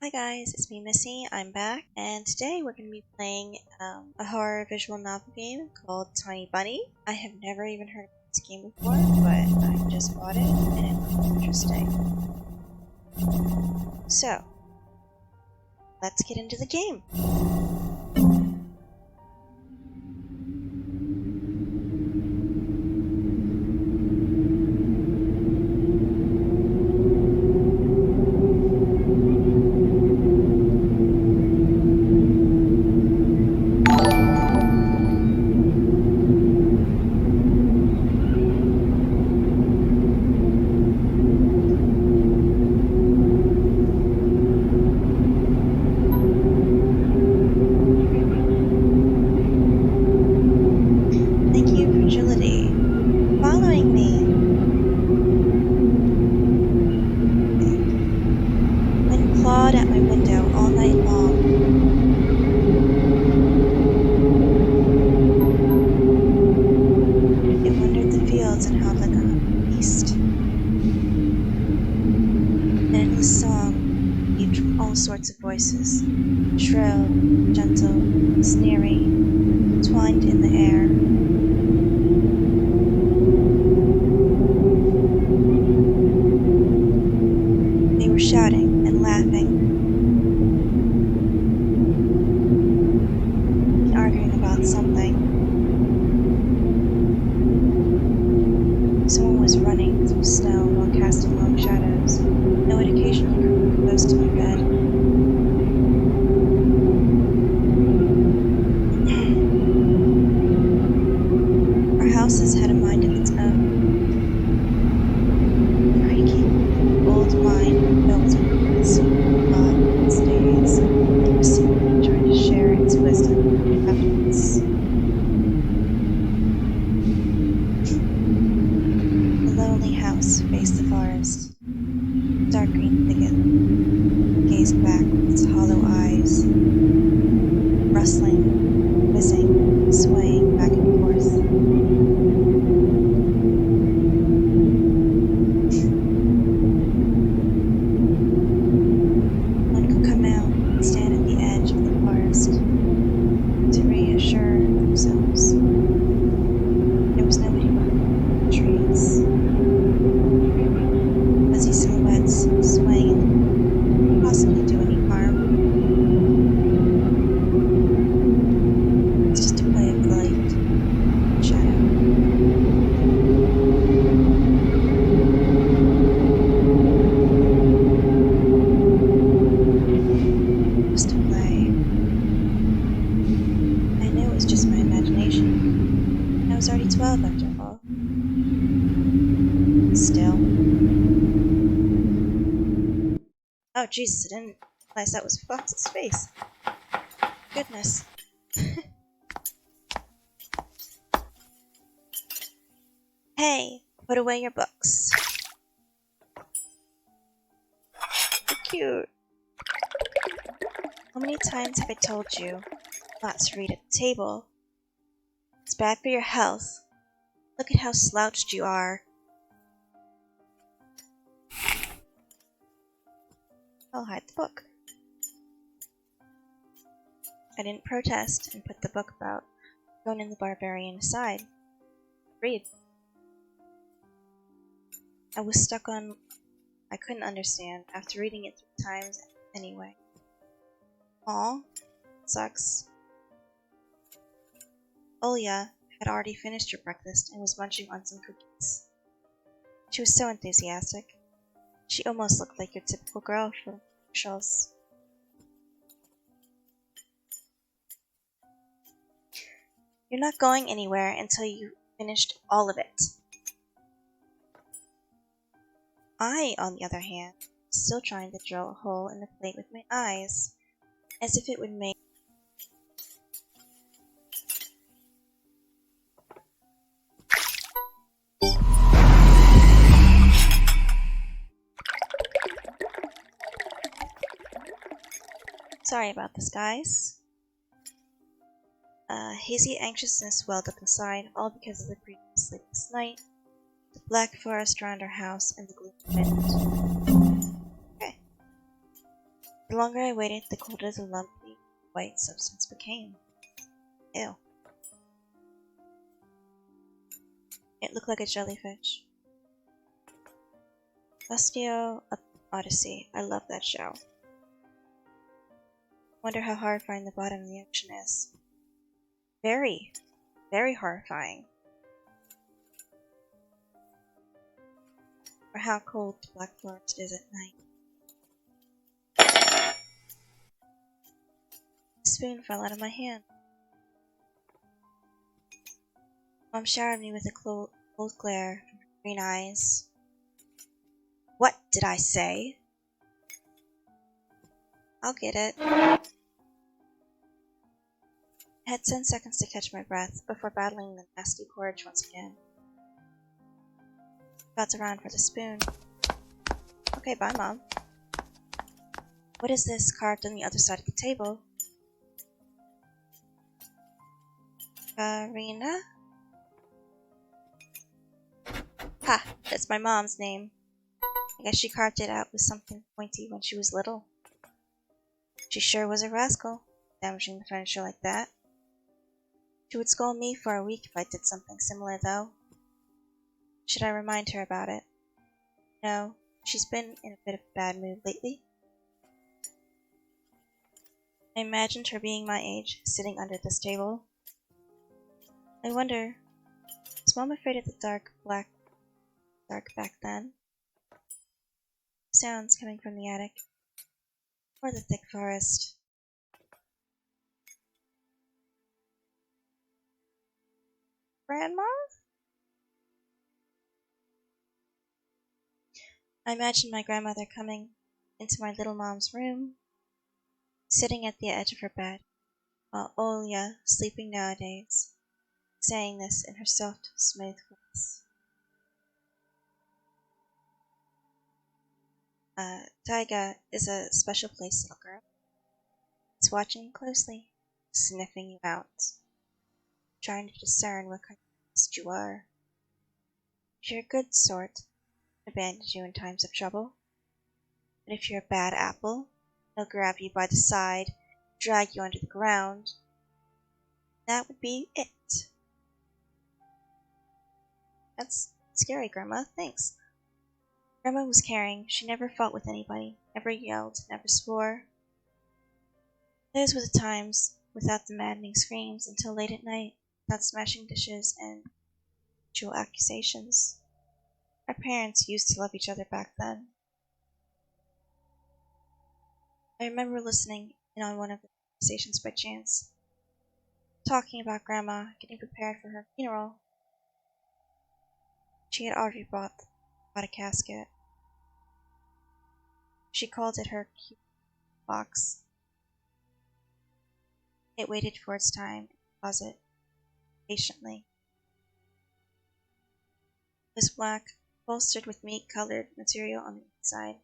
Hi guys, it's me Missy, I'm back, and today we're going to be playing a horror visual novel game called Tiny Bunny. I have never even heard of this game before, but I just bought it and it looks interesting. So, let's get into the game! Following me. Wind clawed at my window all night long. It wandered the fields and howled like a hungry beast. An endless song leaped from all sorts of voices, shrill, gentle, sneering, twined in the air. They were shouting and laughing, and arguing about something. Someone was running through snow while casting long shadows, and would occasionally come close to my bed. Our houses had a mind of its own. The creaky old mind filled with thought in its days, and was secretly trying to share its wisdom after us. The lonely house faced the forest. Dark green thicket gazed back with its hollow eyes, rustling, whizzing, swaying back and forth. One could come out and stand at the edge of the forest to reassure themselves. There was nobody behind the trees. Fuzzy silhouettes swaying in the wind, possibly do any harm. It's just a play of light, shadow. Just a play. I knew it was just my imagination. I was already 12 after all. Still. Oh Jesus, I didn't realize that was Fox's face. Goodness. Hey, put away your books. So cute. How many times have I told you not to read at the table? It's bad for your health. Look at how slouched you are. I'll hide the book. I didn't protest and put the book about Conan the Barbarian aside. Read. I was stuck on I couldn't understand after reading it 3 times anyway. Aw, sucks. Olya had already finished her breakfast and was munching on some cookies. She was so enthusiastic. She almost looked like your typical girl from commercials. You're not going anywhere until you finished all of it. I, on the other hand, was still trying to drill a hole in the plate with my eyes, as if it would make Sorry about this, guys. Hazy anxiousness welled up inside, all because of the previous sleepless night, the black forest around our house, and the gloomy wind. Okay. The longer I waited, the colder the lumpy white substance became. Ew. It looked like a jellyfish. Lustio Odyssey. I love that show. Wonder how horrifying the bottom of the ocean is. Very, very horrifying. Or how cold the Black Forest is at night. The spoon fell out of my hand. Mom showered me with a cold glare from her green eyes. What did I say? I'll get it. I had 10 seconds to catch my breath before battling the nasty porridge once again. Felt around for the spoon. Okay, bye, Mom. What is this carved on the other side of the table? Karina? Ha! That's my mom's name. I guess she carved it out with something pointy when she was little. She sure was a rascal, damaging the furniture like that. She would scold me for a week if I did something similar, though. Should I remind her about it? No, she's been in a bit of a bad mood lately. I imagined her being my age, sitting under this table. I wonder, was Mom afraid of the dark back then? Sounds coming from the attic. Or the thick forest. Grandma? I imagined my grandmother coming into my little mom's room, sitting at the edge of her bed, while Olya, sleeping nowadays, saying this in her soft, smooth voice. Taiga is a special place, little girl. It's watching you closely, sniffing you out, trying to discern what kind of beast you are. If you're a good sort, it'll abandon you in times of trouble. But if you're a bad apple, it'll grab you by the side, drag you under the ground. That would be it. That's scary, Grandma. Thanks. Grandma was caring. She never fought with anybody, never yelled, never swore. Those were the times without the maddening screams until late at night, without smashing dishes and mutual accusations. Our parents used to love each other back then. I remember listening in on one of the conversations by chance, talking about Grandma getting prepared for her funeral. She had already bought a casket. She called it her cute box. It waited for its time in the closet, patiently. It was black, bolstered with meat-colored material on the inside.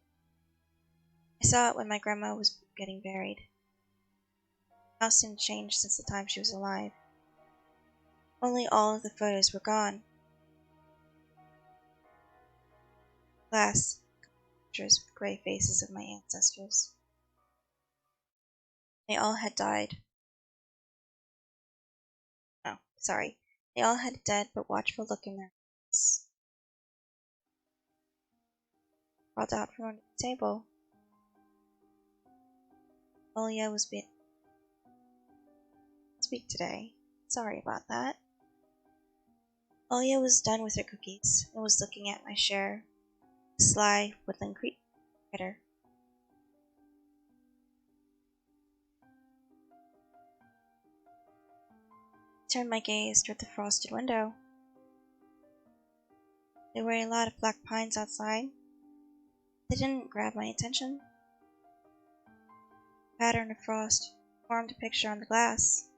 I saw it when my grandma was getting buried. The house didn't change since the time she was alive. Only all of the photos were gone. Glass pictures with gray faces of my ancestors. They all had died. Oh, sorry. They all had a dead but watchful look in their eyes. Crawled out from under the table. Olya was being speak today. Sorry about that. Olya was done with her cookies and was looking at my share. A sly woodland critter. I turned my gaze toward the frosted window. There were a lot of black pines outside. They didn't grab my attention. The pattern of frost formed a picture on the glass.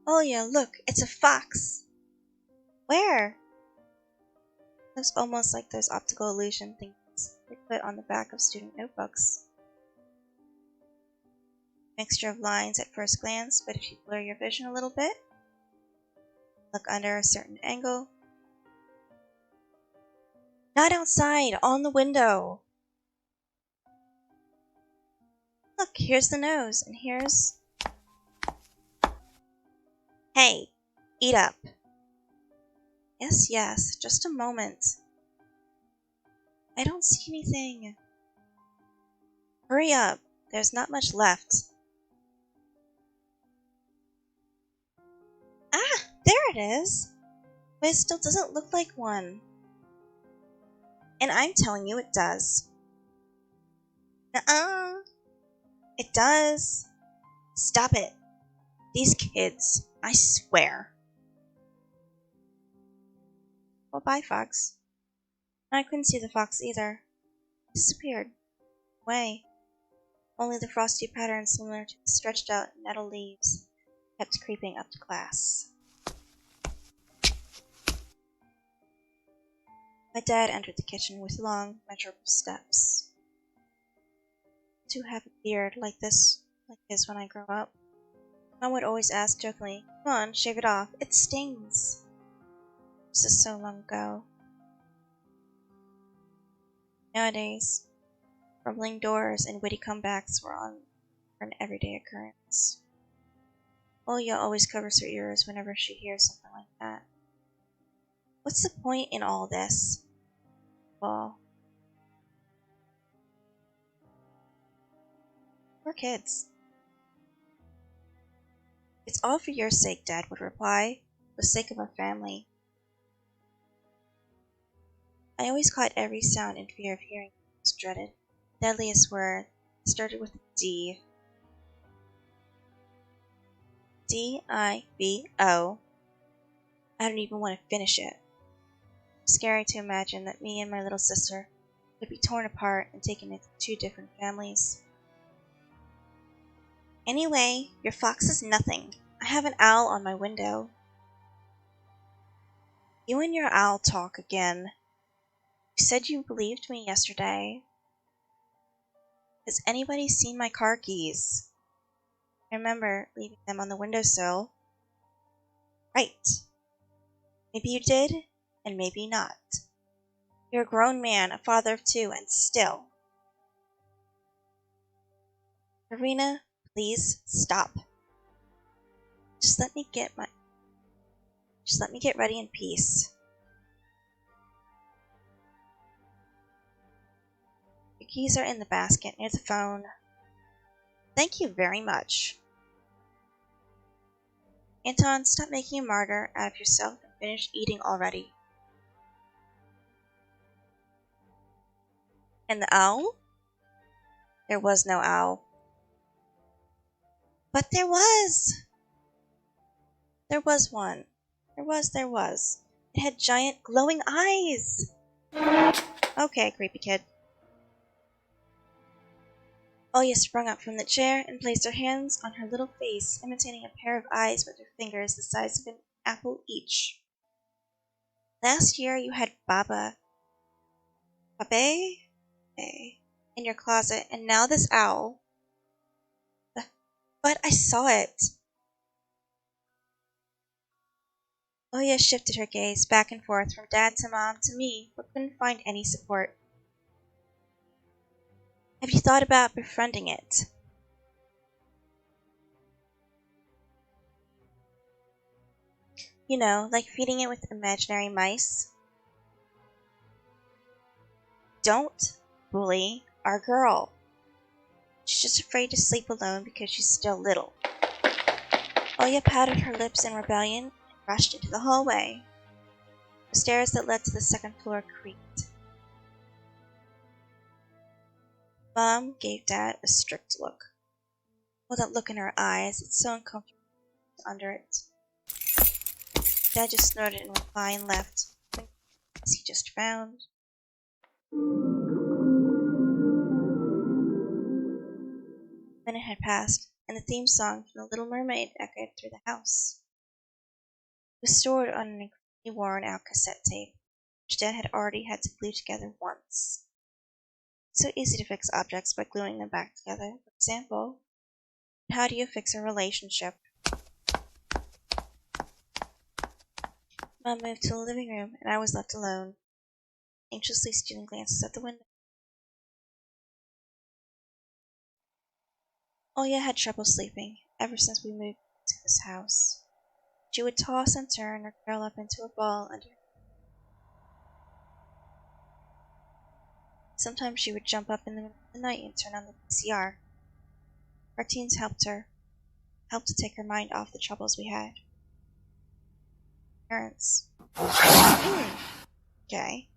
Olya, look, it's a fox! Where? It was almost like those optical illusion things they put on the back of student notebooks. Mixture of lines at first glance, but if you blur your vision a little bit, look under a certain angle. Not outside, on the window! Look, here's the nose, and here's... Hey, eat up. Yes, yes, just a moment. I don't see anything. Hurry up, there's not much left. Ah, there it is. But it still doesn't look like one. And I'm telling you it does. Nuh-uh. It does. Stop it. These kids, I swear. Well, bye, fox. I couldn't see the fox either. It disappeared. Away. Only the frosty pattern similar to the stretched out nettle leaves kept creeping up to class. My dad entered the kitchen with long, measurable steps. To have a beard like his when I grow up. Mom would always ask jokingly, "Come on, shave it off. It stings." This is so long ago. Nowadays, rumbling doors and witty comebacks were an everyday occurrence. Oya always covers her ears whenever she hears something like that. What's the point in all this? Well, we're kids. It's all for your sake, Dad would reply, for the sake of our family. I always caught every sound in fear of hearing the most dreaded, deadliest word. It started with a D. D-I-V-O. I don't even want to finish it. It's scary to imagine that me and my little sister could be torn apart and taken into two different families. Anyway, your fox is nothing. I have an owl on my window. You and your owl talk again. You said you believed me yesterday. Has anybody seen my car keys? I remember leaving them on the windowsill. Right. Maybe you did, and maybe not. You're a grown man, a father of two, and still. Verena, please stop. Just let me get ready in peace. Your keys are in the basket near the phone. Thank you very much. Anton, stop making a martyr out of yourself and finish eating already. And the owl? There was no owl. But there was! There was one. There was. It had giant glowing eyes! Okay, creepy kid. Oya sprung up from the chair and placed her hands on her little face, imitating a pair of eyes with her fingers the size of an apple each. Last year you had Babe, in your closet, and now this owl. But I saw it. Oya shifted her gaze back and forth from Dad to Mom to me, but couldn't find any support. Have you thought about befriending it? You know, like feeding it with imaginary mice? Don't bully our girl. She's just afraid to sleep alone because she's still little. Oya pouted her lips in rebellion and rushed into the hallway. The stairs that led to the second floor creaked. Mom gave Dad a strict look. Oh, that look in her eyes, it's so uncomfortable under it. Dad just snorted in reply and left, as he just found. A minute had passed, and the theme song from The Little Mermaid echoed through the house. It was stored on an incredibly worn-out cassette tape, which Dad had already had to glue together once. It's so easy to fix objects by gluing them back together. For example, how do you fix a relationship? Mom moved to the living room, and I was left alone, anxiously stealing glances at the window. Oya had trouble sleeping ever since we moved to this house. She would toss and turn or curl up into a ball under. Sometimes she would jump up in the middle of the night and turn on the VCR. Cartoons helped to take her mind off the troubles we had. Parents. Okay.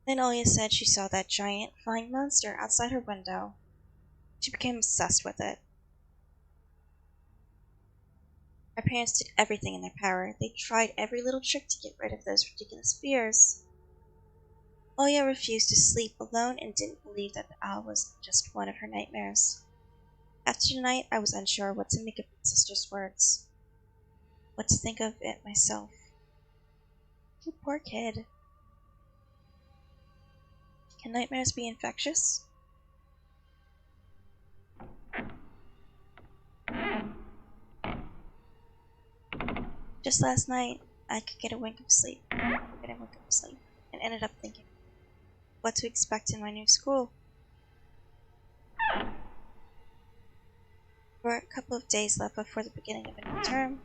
Then Oya said she saw that giant flying monster outside her window. She became obsessed with it. Our parents did everything in their power. They tried every little trick to get rid of those ridiculous fears. Oya refused to sleep alone and didn't believe that the owl was just one of her nightmares. After the night, I was unsure what to make of my sister's words. What to think of it myself. You poor kid. Can nightmares be infectious? Just last night, I could get a wink of sleep, and ended up thinking what to expect in my new school. There were a couple of days left before the beginning of a new term.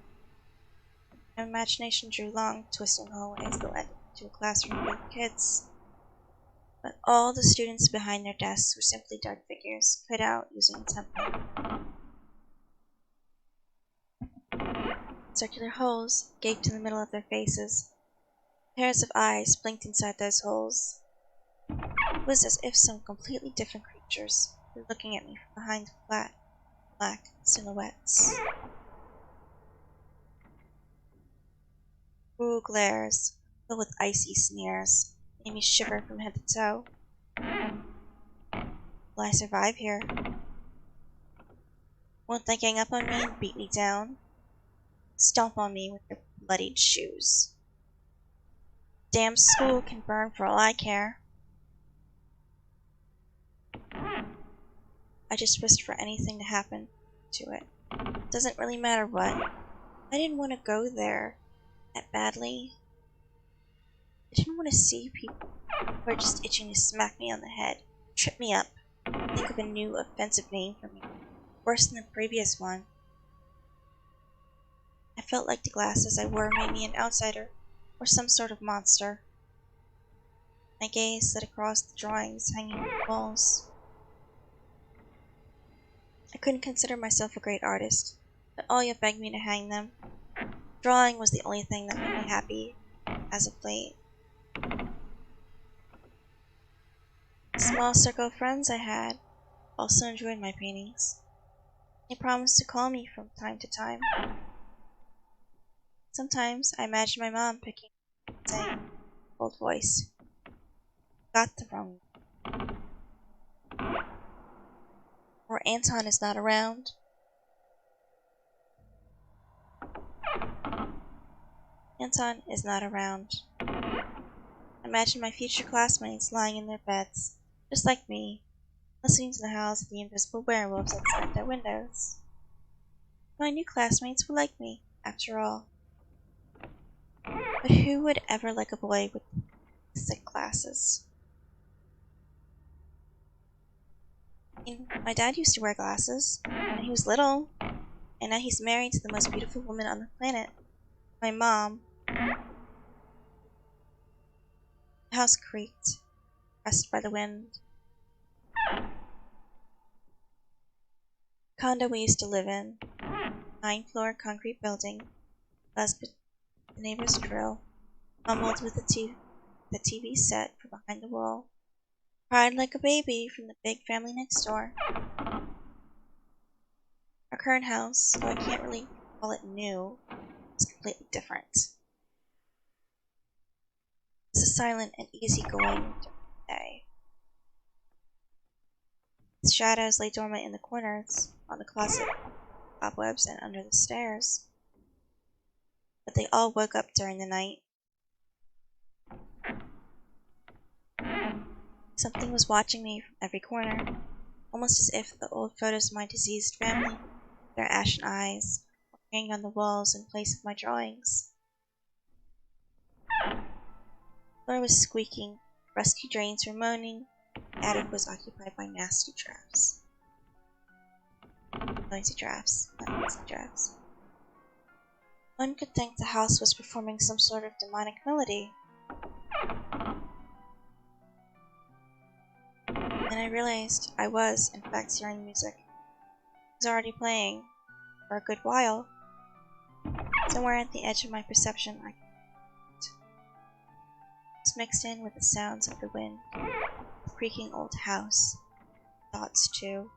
My imagination drew long, twisting hallways that led to a classroom full of kids. But all the students behind their desks were simply dark figures, cut out using a template. Circular holes gaped in the middle of their faces. Pairs of eyes blinked inside those holes. It was as if some completely different creatures were looking at me from behind the flat, black silhouettes. Cruel glares, filled with icy sneers, made me shiver from head to toe. Will I survive here? Won't they gang up on me and beat me down? Stomp on me with their bloodied shoes. Damn school can burn for all I care. I just wished for anything to happen to it. Doesn't really matter what. I didn't want to go there that badly. I didn't want to see people who were just itching to smack me on the head, trip me up, think of a new offensive name for me, worse than the previous one. I felt like the glasses I wore made me an outsider, or some sort of monster. My gaze slid across the drawings hanging on the walls. I couldn't consider myself a great artist, but Oya begged me to hang them. Drawing was the only thing that made me happy, as of late. The small circle of friends I had also enjoyed my paintings. They promised to call me from time to time. Sometimes I imagined my mom picking and saying, "Old voice, got the wrong." Or Anton is not around. Anton is not around. Imagine my future classmates lying in their beds, just like me, listening to the howls of the invisible werewolves outside their windows. My new classmates will like me, after all. But who would ever like a boy with sick glasses? I mean, my dad used to wear glasses when he was little, and now he's married to the most beautiful woman on the planet, my mom. The house creaked, pressed by the wind. The condo we used to live in, 9-floor concrete building, buzzed with the neighbor's drill, mumbled with the TV set from behind the wall, cried like a baby from the big family next door. Our current house, though I can't really call it new, is completely different. It's a silent and easygoing day. The shadows lay dormant in the corners, on the closet cobwebs, and under the stairs. But they all woke up during the night. Something was watching me from every corner, almost as if the old photos of my diseased family, their ashen eyes, were hanging on the walls in place of my drawings. The floor was squeaking, rusty drains were moaning, The attic was occupied by nasty drafts. Noisy drafts, not nasty drafts. One could think the house was performing some sort of demonic melody. Then I realized I was, in fact, hearing music. It was already playing, for a good while. Somewhere at the edge of my perception, I was mixed in with the sounds of the wind, the creaking old house, thoughts too.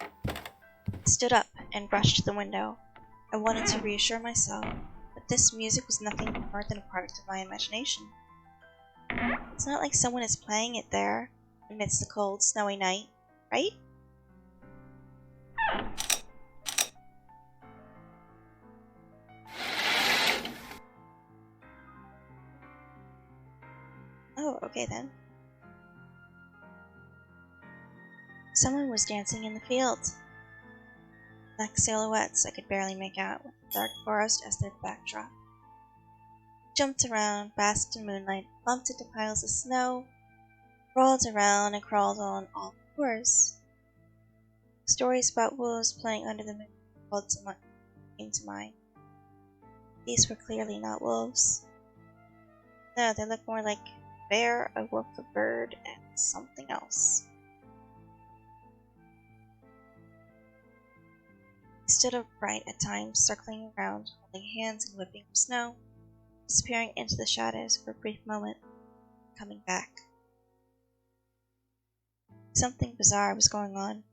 I stood up and rushed to the window. I wanted to reassure myself that this music was nothing more than a product of my imagination. It's not like someone is playing it there, amidst the cold, snowy night, right? Oh, okay then. Someone was dancing in the field. Black silhouettes I could barely make out, with the dark forest as their backdrop. Jumped around, basked in moonlight, bumped into piles of snow, rolled around and crawled on all fours. Stories about wolves playing under the moon came to mind. These were clearly not wolves. No, they looked more like a bear, a wolf, a bird, and something else. He stood upright at times, circling around, holding hands and whipping up snow, disappearing into the shadows for a brief moment, coming back. Something bizarre was going on.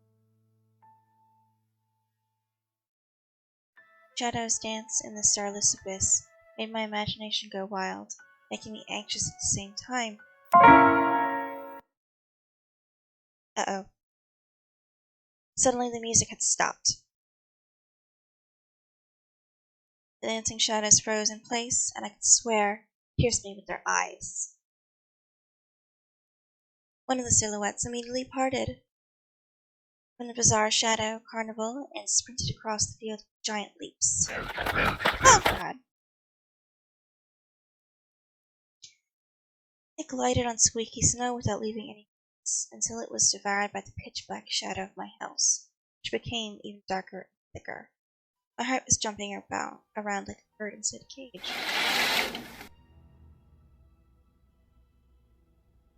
Shadows dance in the starless abyss, made my imagination go wild, making me anxious at the same time. Uh-oh. Suddenly the music had stopped. The dancing shadows froze in place, and I could swear pierced me with their eyes. One of the silhouettes immediately parted. From the bizarre shadow, Carnival, and sprinted across the field with giant leaps. Oh, God. It glided on squeaky snow without leaving any marks, until it was devoured by the pitch-black shadow of my house, which became even darker and thicker. My heart was jumping around like a bird inside a cage.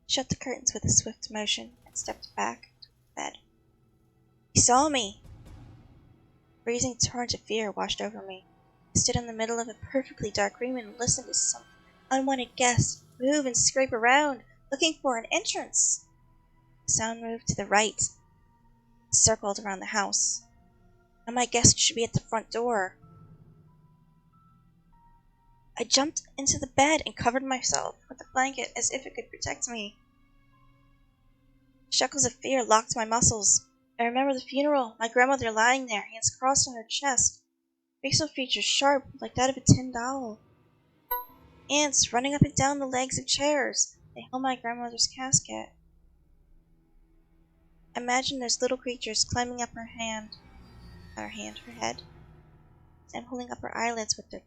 Shut the curtains with a swift motion and stepped back to the bed. He saw me! A freezing torrent of fear washed over me. I stood in the middle of a perfectly dark room and listened to some unwanted guest move and scrape around, looking for an entrance. The sound moved to the right, circled around the house. Now my guest should be at the front door. I jumped into the bed and covered myself with a blanket as if it could protect me. Shackles of fear locked my muscles. I remember the funeral, my grandmother lying there, hands crossed on her chest, facial features sharp like that of a tin doll. Ants running up and down the legs of chairs. They held my grandmother's casket. Imagine those little creatures climbing up her head, and pulling up her eyelids with their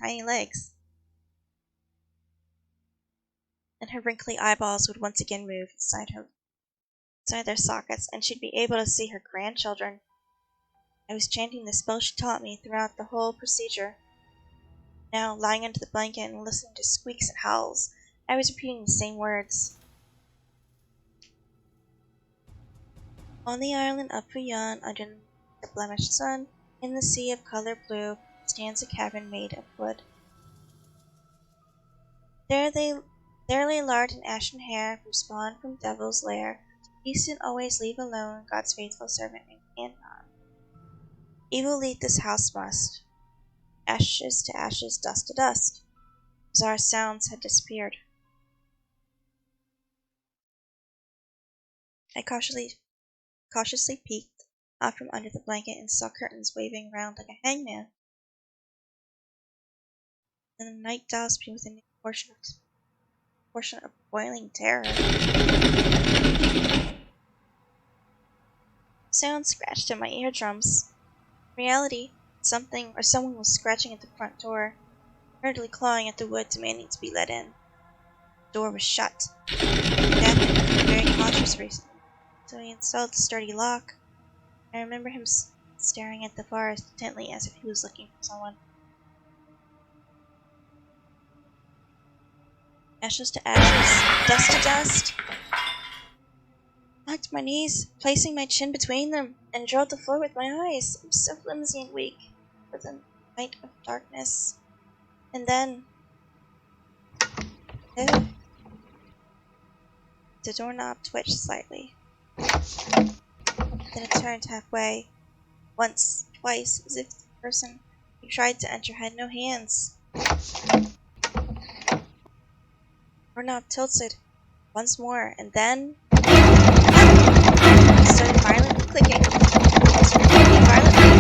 tiny legs. And her wrinkly eyeballs would once again move inside their sockets, and she'd be able to see her grandchildren. I was chanting the spell she taught me throughout the whole procedure. Now, lying under the blanket and listening to squeaks and howls, I was repeating the same words. On the island of Fuyan, under the blemished sun, in the sea of color blue, stands a cabin made of wood. There lay lard and ashen hair, who spawned from devil's lair, to feast and always leave alone God's faithful servant Anton. Evil leave this house must, ashes to ashes, dust to dust. Bizarre sounds had disappeared. I cautiously peeked out from under the blanket and saw curtains waving around like a hangman. And the night doused me with a new portion of boiling terror. Sound scratched at my eardrums. In reality, something or someone was scratching at the front door, hurriedly clawing at the wood, demanding to be let in. door was shut. Again, very cautious recently, so he installed the sturdy lock. I remember him staring at the bars intently as if he was looking for someone. Ashes to ashes, dust to dust. I knocked my knees, placing my chin between them, and drove the floor with my eyes. I'm so flimsy and weak for the night of darkness. And then... ew. The doorknob twitched slightly. Then it turned halfway. Once, twice, as if the person who tried to enter had no hands. Doorknob tilted once more, and then... it started violently clicking. Screaming violently.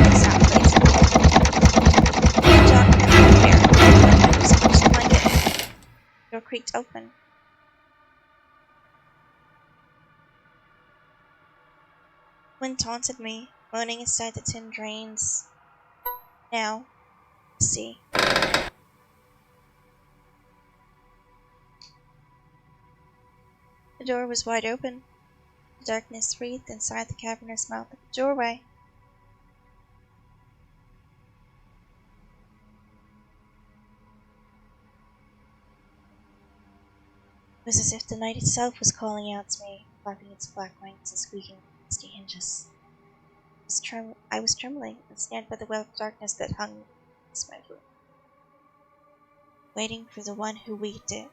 Exactly. The dog kept there. It was close to blanket. The door creaked open. Wind taunted me, moaning inside the tin drains. Now, we'll see. The door was wide open. The darkness wreathed inside the cavernous mouth of the doorway. It was as if the night itself was calling out to me, flapping its black wings and squeaking rusty hinges. I was trembling and stared by the web of darkness that hung against my room, waiting for the one who weaved it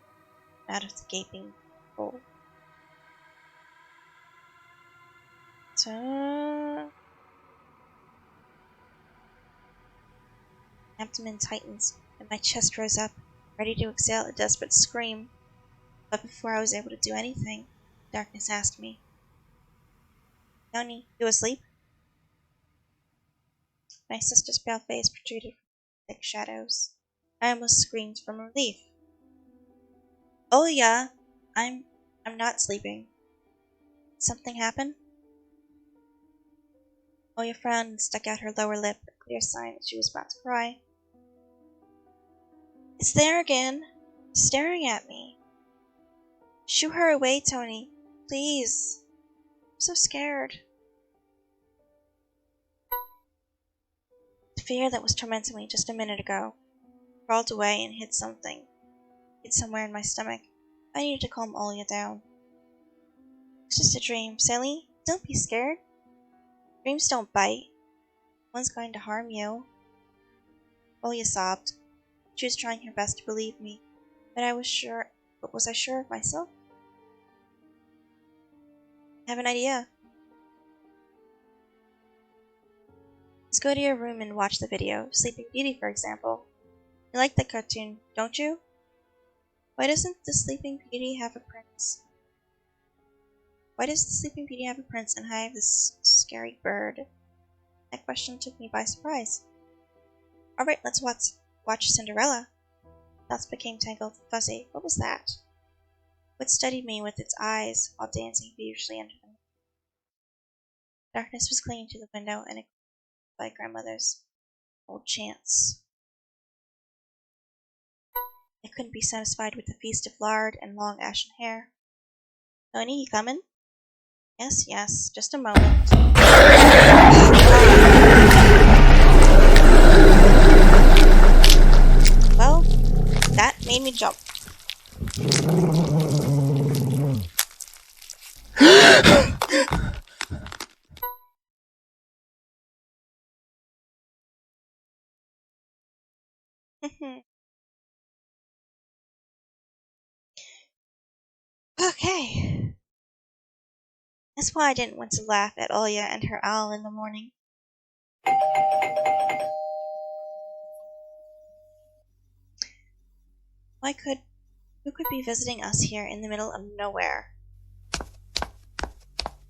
out of the gaping hole. So... my abdomen tightens, and my chest rose up, ready to exhale a desperate scream. But before I was able to do anything, darkness asked me, "Tony, you asleep?" My sister's pale face protruded from thick shadows. I almost screamed from relief. "Oh yeah, I'm not sleeping. Did something happen?" Oya frowned and stuck out her lower lip, a clear sign that she was about to cry. "It's there again, staring at me. Shoo her away, Tony. Please. I'm so scared." The fear that was tormenting me just a minute ago crawled away and hid somewhere in my stomach. I needed to calm Oya down. "It's just a dream, silly. Don't be scared. Dreams don't bite. No one's going to harm you." Oya sobbed. She was trying her best to believe me, but was I sure of myself? "I have an idea. Let's go to your room and watch the video. Sleeping Beauty, for example. You like that cartoon, don't you? Why doesn't the Sleeping Beauty have a prince? Why does the Sleeping Beauty have a prince and I have this scary bird?" That question took me by surprise. "Alright, let's watch Cinderella." Thoughts became tangled and fuzzy. What was that? It studied me with its eyes while dancing feverishly under them. Darkness was clinging to the window, and it by grandmother's old chants. I couldn't be satisfied with the feast of lard and long ashen hair. "Tony, you coming?" "Yes, yes, just a moment." Well, that made me jump. Okay. That's why I didn't want to laugh at Oya and her owl in the morning. Who could be visiting us here in the middle of nowhere?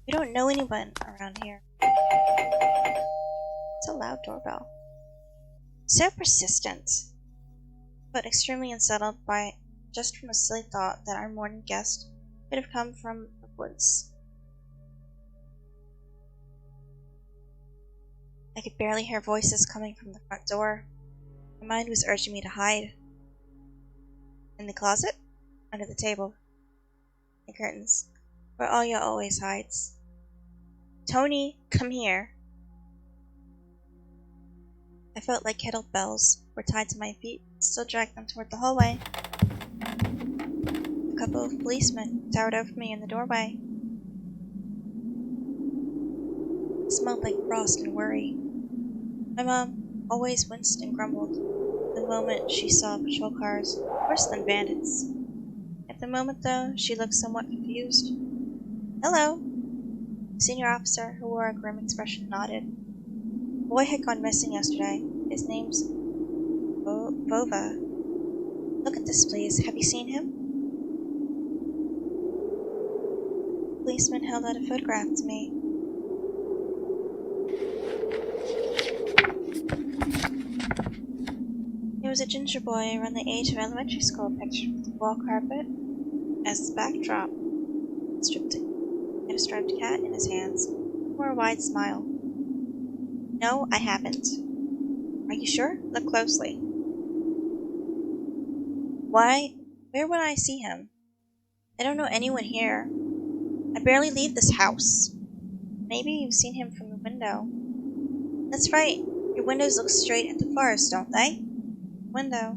We don't know anyone around here. It's a loud doorbell. So persistent, but extremely unsettled just from a silly thought that our morning guest could have come from the woods. I could barely hear voices coming from the front door. My mind was urging me to hide. In the closet? under the table, the curtains, where Alya always hides. Tony, come here. I felt like kettlebells were tied to my feet, still dragged them toward the hallway. A couple of policemen towered over me in the doorway. It smelled like frost and worry. My mom always winced and grumbled the moment she saw patrol cars, worse than bandits. At the moment, though, she looked somewhat confused. Hello. The senior officer, who wore a grim expression, nodded. The boy had gone missing yesterday. His name's Vova. Look at this, please. Have you seen him? The policeman held out a photograph to me. It was a ginger boy around the age of elementary school pictured with the wall carpet as his backdrop. A striped cat in his hands, or a wide smile. No, I haven't. Are you sure? Look closely. Why? Where would I see him? I don't know anyone here. I barely leave this house. Maybe you've seen him from the window. That's right. Your windows look straight at the forest, don't they? Window.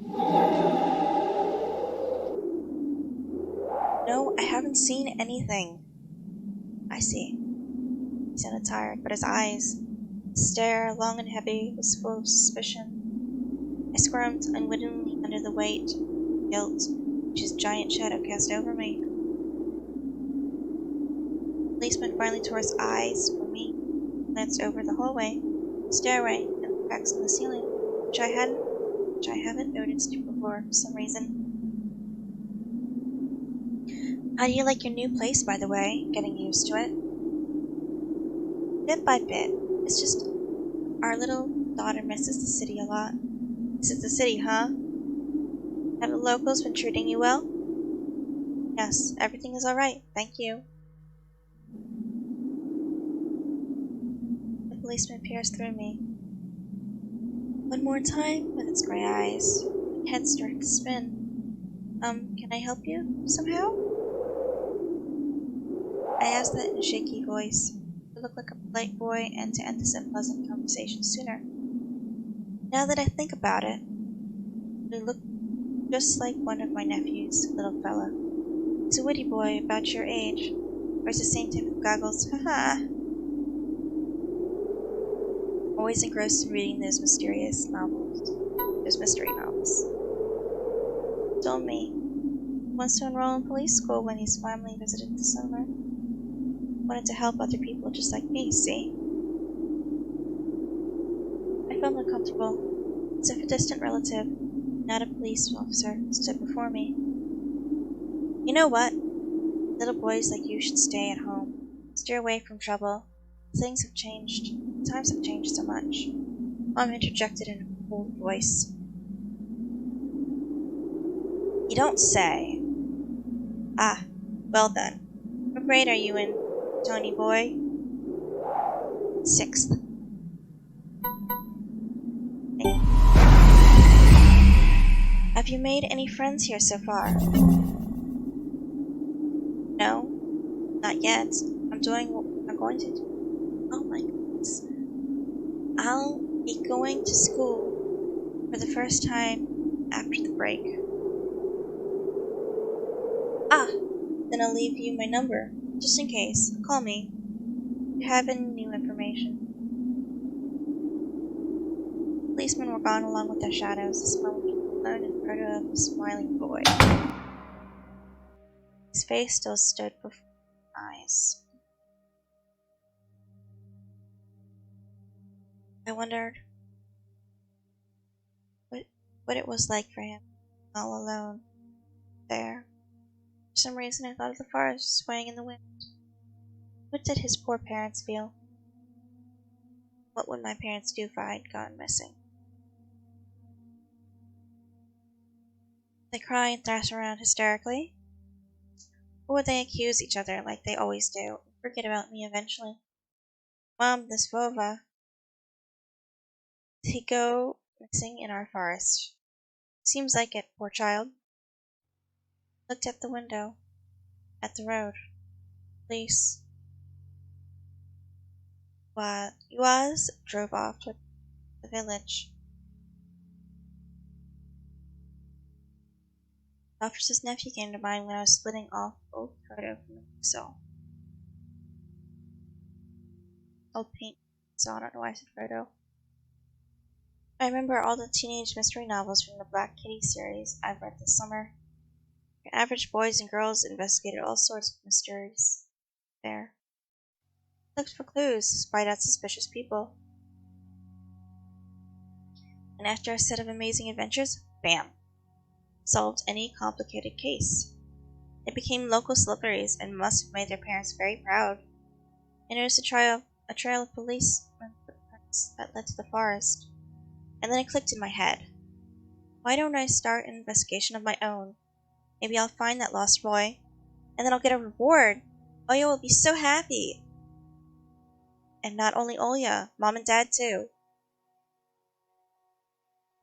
No, I haven't seen anything. I see. He sounded tired, but his eyes, his stare, long and heavy, was full of suspicion. I squirmed unwittingly under the weight of guilt which his giant shadow cast over me. The policeman finally tore his eyes from me, glanced over the hallway, stairway, and the cracks in the ceiling, which I haven't noticed before for some reason. How do you like your new place, by the way? Getting used to it? Bit by bit. It's just our little daughter misses the city a lot. Misses the city, huh? Have the locals been treating you well? Yes, everything is alright, thank you. The policeman peers through me. One more time with its gray eyes. My head started to spin. Can I help you somehow? I asked that in a shaky voice, to look like a polite boy and to end this unpleasant conversation sooner. Now that I think about it, he looked just like one of my nephews, little fella. He's a witty boy about your age, wears the same type of goggles, haha. Always engrossed in reading those mystery novels. Told me he wants to enroll in police school when his family visited this summer. Wanted to help other people just like me, see? I felt uncomfortable, as if a distant relative, not a police officer, stood before me. You know what? Little boys like you should stay at home. Steer away from trouble. Things have changed. Times have changed so much. Mom interjected in a cold voice. You don't say. Ah, well then. What grade are you in, Tony boy? 6th. Have you made any friends here so far? No, not yet. I'm doing what I'm going to do. Oh my goodness. I'll be going to school for the first time after the break. Ah, then I'll leave you my number, just in case. Call me if you have any new information. Policemen were gone along with their shadows, the smell of cologne and photo of a smiling boy. His face still stood before my eyes. I wondered what it was like for him, all alone, there. For some reason I thought of the forest swaying in the wind. What did his poor parents feel? What would my parents do if I had gone missing? They cry and thrash around hysterically? Or would they accuse each other like they always do and forget about me eventually? Mom, this Vova. Did he go missing in our forest? Seems like it, poor child. Looked at the window, at the road. Police. What he was drove off to the village. The officer's nephew came to mind when I was splitting off old photo from the cell. Old paint. So I don't know why I said photo. I remember all the teenage mystery novels from the Black Kitty series I've read this summer. Average boys and girls investigated all sorts of mysteries there. Looked for clues, spied out suspicious people. And after a set of amazing adventures, bam! Solved any complicated case. They became local celebrities and must have made their parents very proud. I noticed a trail of police footprints that led to the forest. And then it clicked in my head. Why don't I start an investigation of my own? Maybe I'll find that lost boy, and then I'll get a reward. Oya will be so happy. And not only Oya, Mom and Dad too.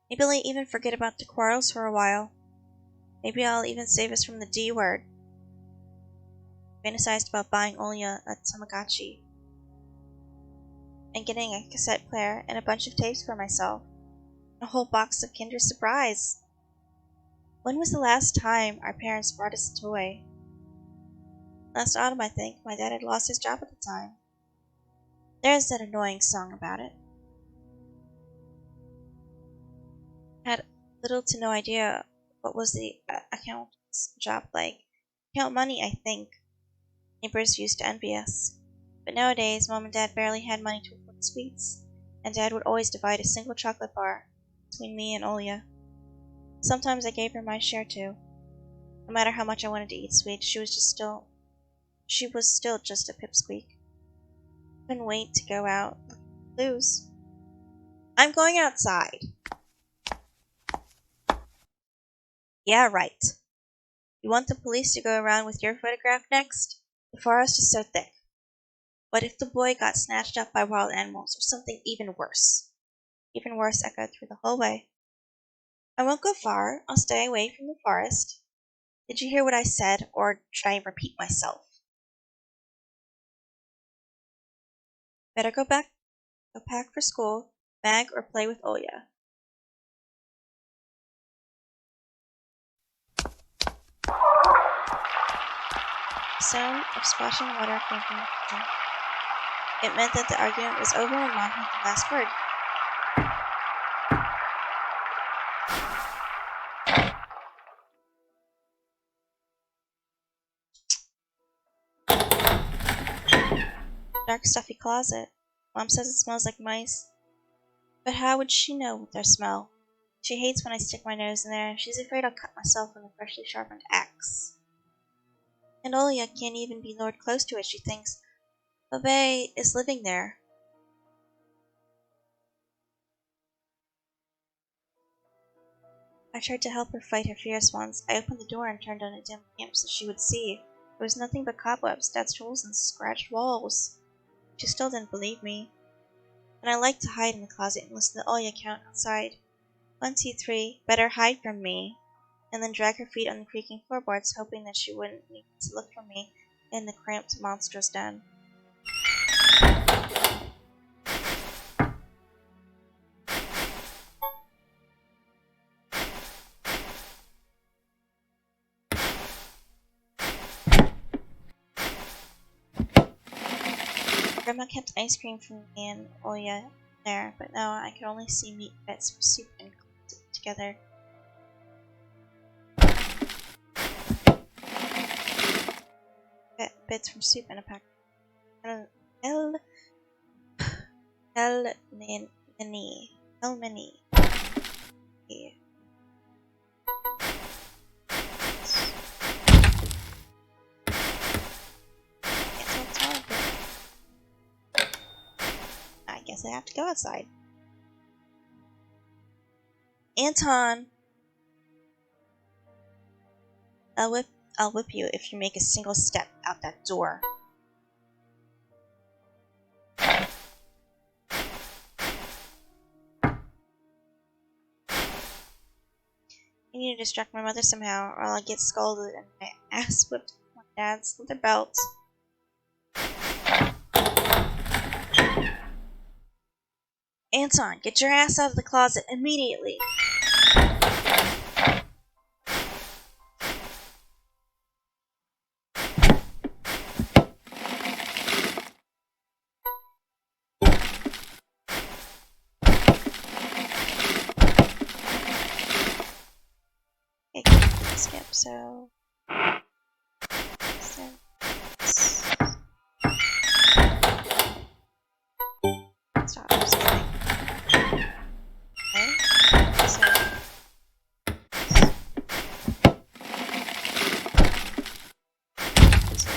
Maybe I'll even forget about the quarrels for a while. Maybe I'll even save us from the D word. Fantasized about buying Oya a Tamagotchi. And getting a cassette player and a bunch of tapes for myself. A whole box of Kinder Surprise. When was the last time our parents brought us a toy? Last autumn, I think. My dad had lost his job at the time. There's that annoying song about it. Had little to no idea what was the accountant's job like. Count money, I think. Neighbors used to envy us. But nowadays, Mom and Dad barely had money to afford sweets, and Dad would always divide a single chocolate bar between me and Oya. Sometimes I gave her my share too. No matter how much I wanted to eat sweets, she was still just a pipsqueak. Couldn't wait to go out. Lose. I'm going outside. Yeah, right. You want the police to go around with your photograph next? The forest is so thick. What if the boy got snatched up by wild animals or something even worse? Even worse echoed through the hallway. I won't go far. I'll stay away from the forest. Did you hear what I said, or should I repeat myself? Better go pack for school, bag, or play with Oya. The sound of splashing water came from the kitchen. It meant that the argument was over and Mom had the last word. Dark, stuffy closet. Mom says it smells like mice. But how would she know their smell? She hates when I stick my nose in there. She's afraid I'll cut myself with a freshly sharpened axe. And Oya can't even be lured close to it, she thinks. Babe is living there. I tried to help her fight her fears once. I opened the door and turned on a dim lamp so she would see. There was nothing but cobwebs, dead tools, and scratched walls. She still didn't believe me. And I liked to hide in the closet and listen to Oya count outside. 1, 2, 3, better hide from me. And then drag her feet on the creaking floorboards, hoping that she wouldn't need to look for me in the cramped monster's den. Grandma kept ice cream for me and Oya there, but now I could only see meat bits from soup and cooked it together. Bits from soup in a pack. Mini. Yeah. I guess I have to go outside. Anton! I'll whip you if you make a single step out that door. You need to distract my mother somehow, or I'll get scolded and my ass whipped with my dad's leather belt. Anton, get your ass out of the closet immediately! Okay, skip, so... Stop, I'm just kidding. Okay,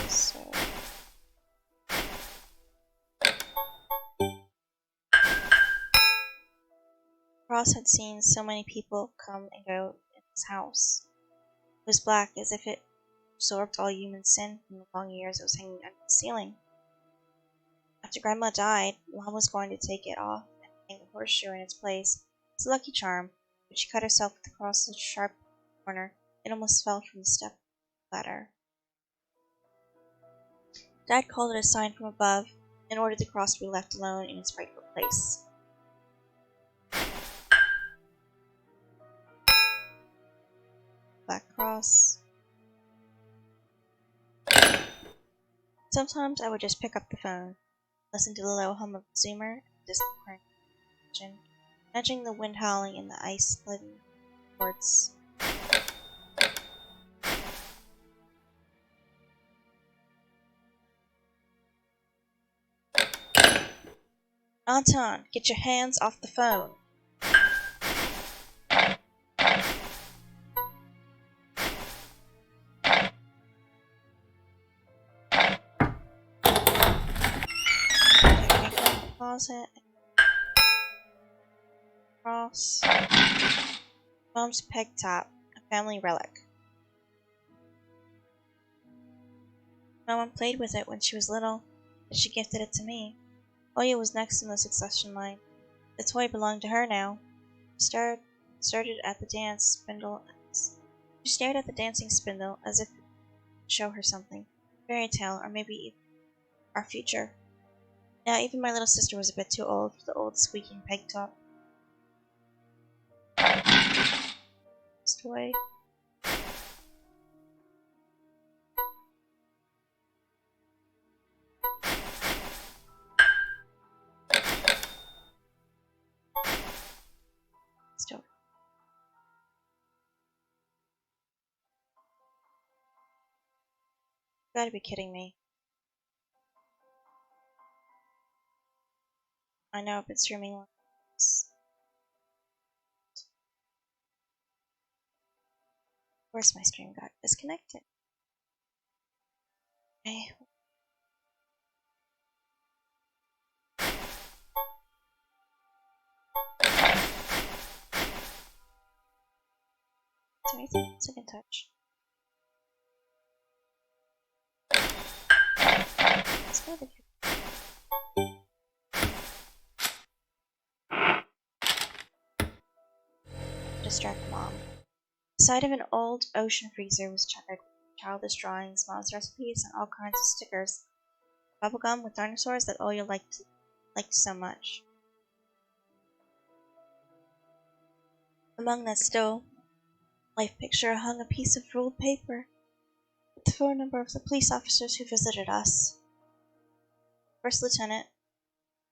so... Ross had seen so many people come and go in his house. It was black, as if it absorbed all human sin from the long years it was hanging under the ceiling. After Grandma died, Mom was going to take it off and hang the horseshoe in its place. It's a lucky charm, but she cut herself with the cross's sharp corner. It almost fell from the step ladder. Dad called it a sign from above and ordered the cross to be left alone in its rightful place. Black cross. Sometimes I would just pick up the phone, listen to the low hum of the zoomer, and disappearing engine, imagining the wind howling and the ice sliding towards. Anton, get your hands off the phone. Closet. Cross. Mom's peg top, a family relic. No one played with it when she was little, but she gifted it to me. Oya was next in the succession line. The toy belonged to her now. She stared at the dancing spindle as if it would show her something. Fairy tale, or maybe even our future. Now even my little sister was a bit too old for the old squeaking peg top. This toy. Still. You gotta be kidding me. I know I've been streaming long. Of course my stream got disconnected. Okay. Is there anything else I can touch? Let's go there. Distract Mom. The side of an old ocean freezer was checkered with childish drawings, Mom's recipes, and all kinds of stickers. Bubblegum with dinosaurs that Oya liked so much. Among that still life picture hung a piece of ruled paper with the phone number of the police officers who visited us. First Lieutenant,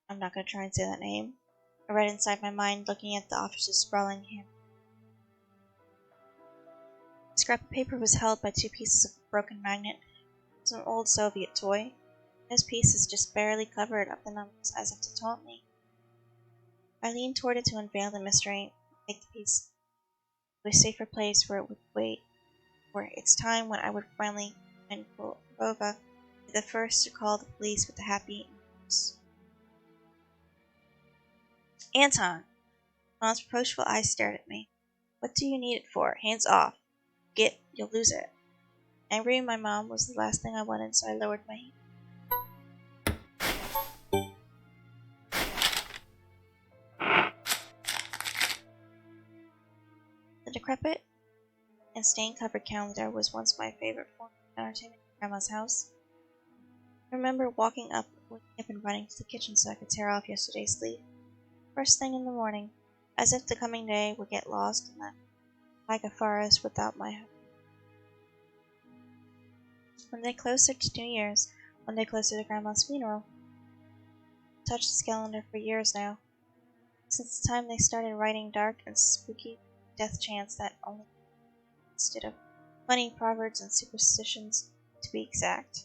I'm not going to try and say that name, I read inside my mind looking at the officer's sprawling hand. The scrap of paper was held by two pieces of broken magnet. It was an old Soviet toy. Those pieces just barely covered up the numbers as if to taunt me. I leaned toward it to unveil the mystery and take the piece to a safer place where it would wait for its time when I would finally find Bova, the first to call the police with the happy news. Anton! Mom's reproachful eyes stared at me. What do you need it for? Hands off. You'll lose it. Angry my mom was the last thing I wanted, so I lowered my hand. The decrepit, and stain-covered calendar was once my favorite form of entertainment at Grandma's house. I remember waking up and running to the kitchen so I could tear off yesterday's leaf. First thing in the morning, as if the coming day would get lost in that like a forest without my help. One day closer to New Year's, one day closer to Grandma's funeral. I've touched this calendar for years now, since the time they started writing dark and spooky death chants that only consisted of funny proverbs and superstitions, to be exact.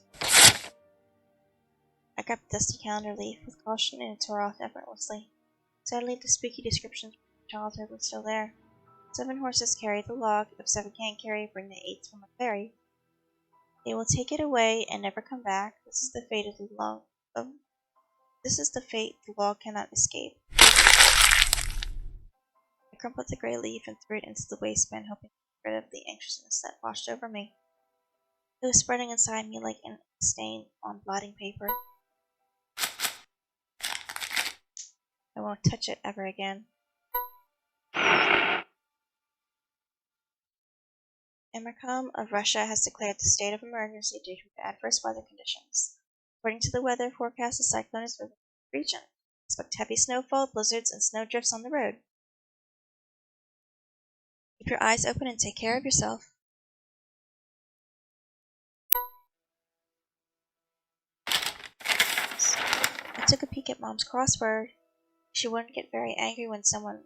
I grabbed the dusty calendar leaf with caution and it tore off effortlessly. Sadly, the spooky descriptions from childhood were still there. 7 horses carry the log, if 7 can't carry, bring the 8th from a fairy. They will take it away and never come back. This is the fate of the log. This is the fate the log cannot escape. I crumpled the gray leaf and threw it into the waistband, hoping to get rid of the anxiousness that washed over me. It was spreading inside me like an stain on blotting paper. I won't touch it ever again. Emirkam of Russia has declared the state of emergency due to adverse weather conditions. According to the weather forecast, a cyclone is moving through the region. Expect heavy snowfall, blizzards, and snowdrifts on the road. Keep your eyes open and take care of yourself. I took a peek at Mom's crossword. She would get very angry when someone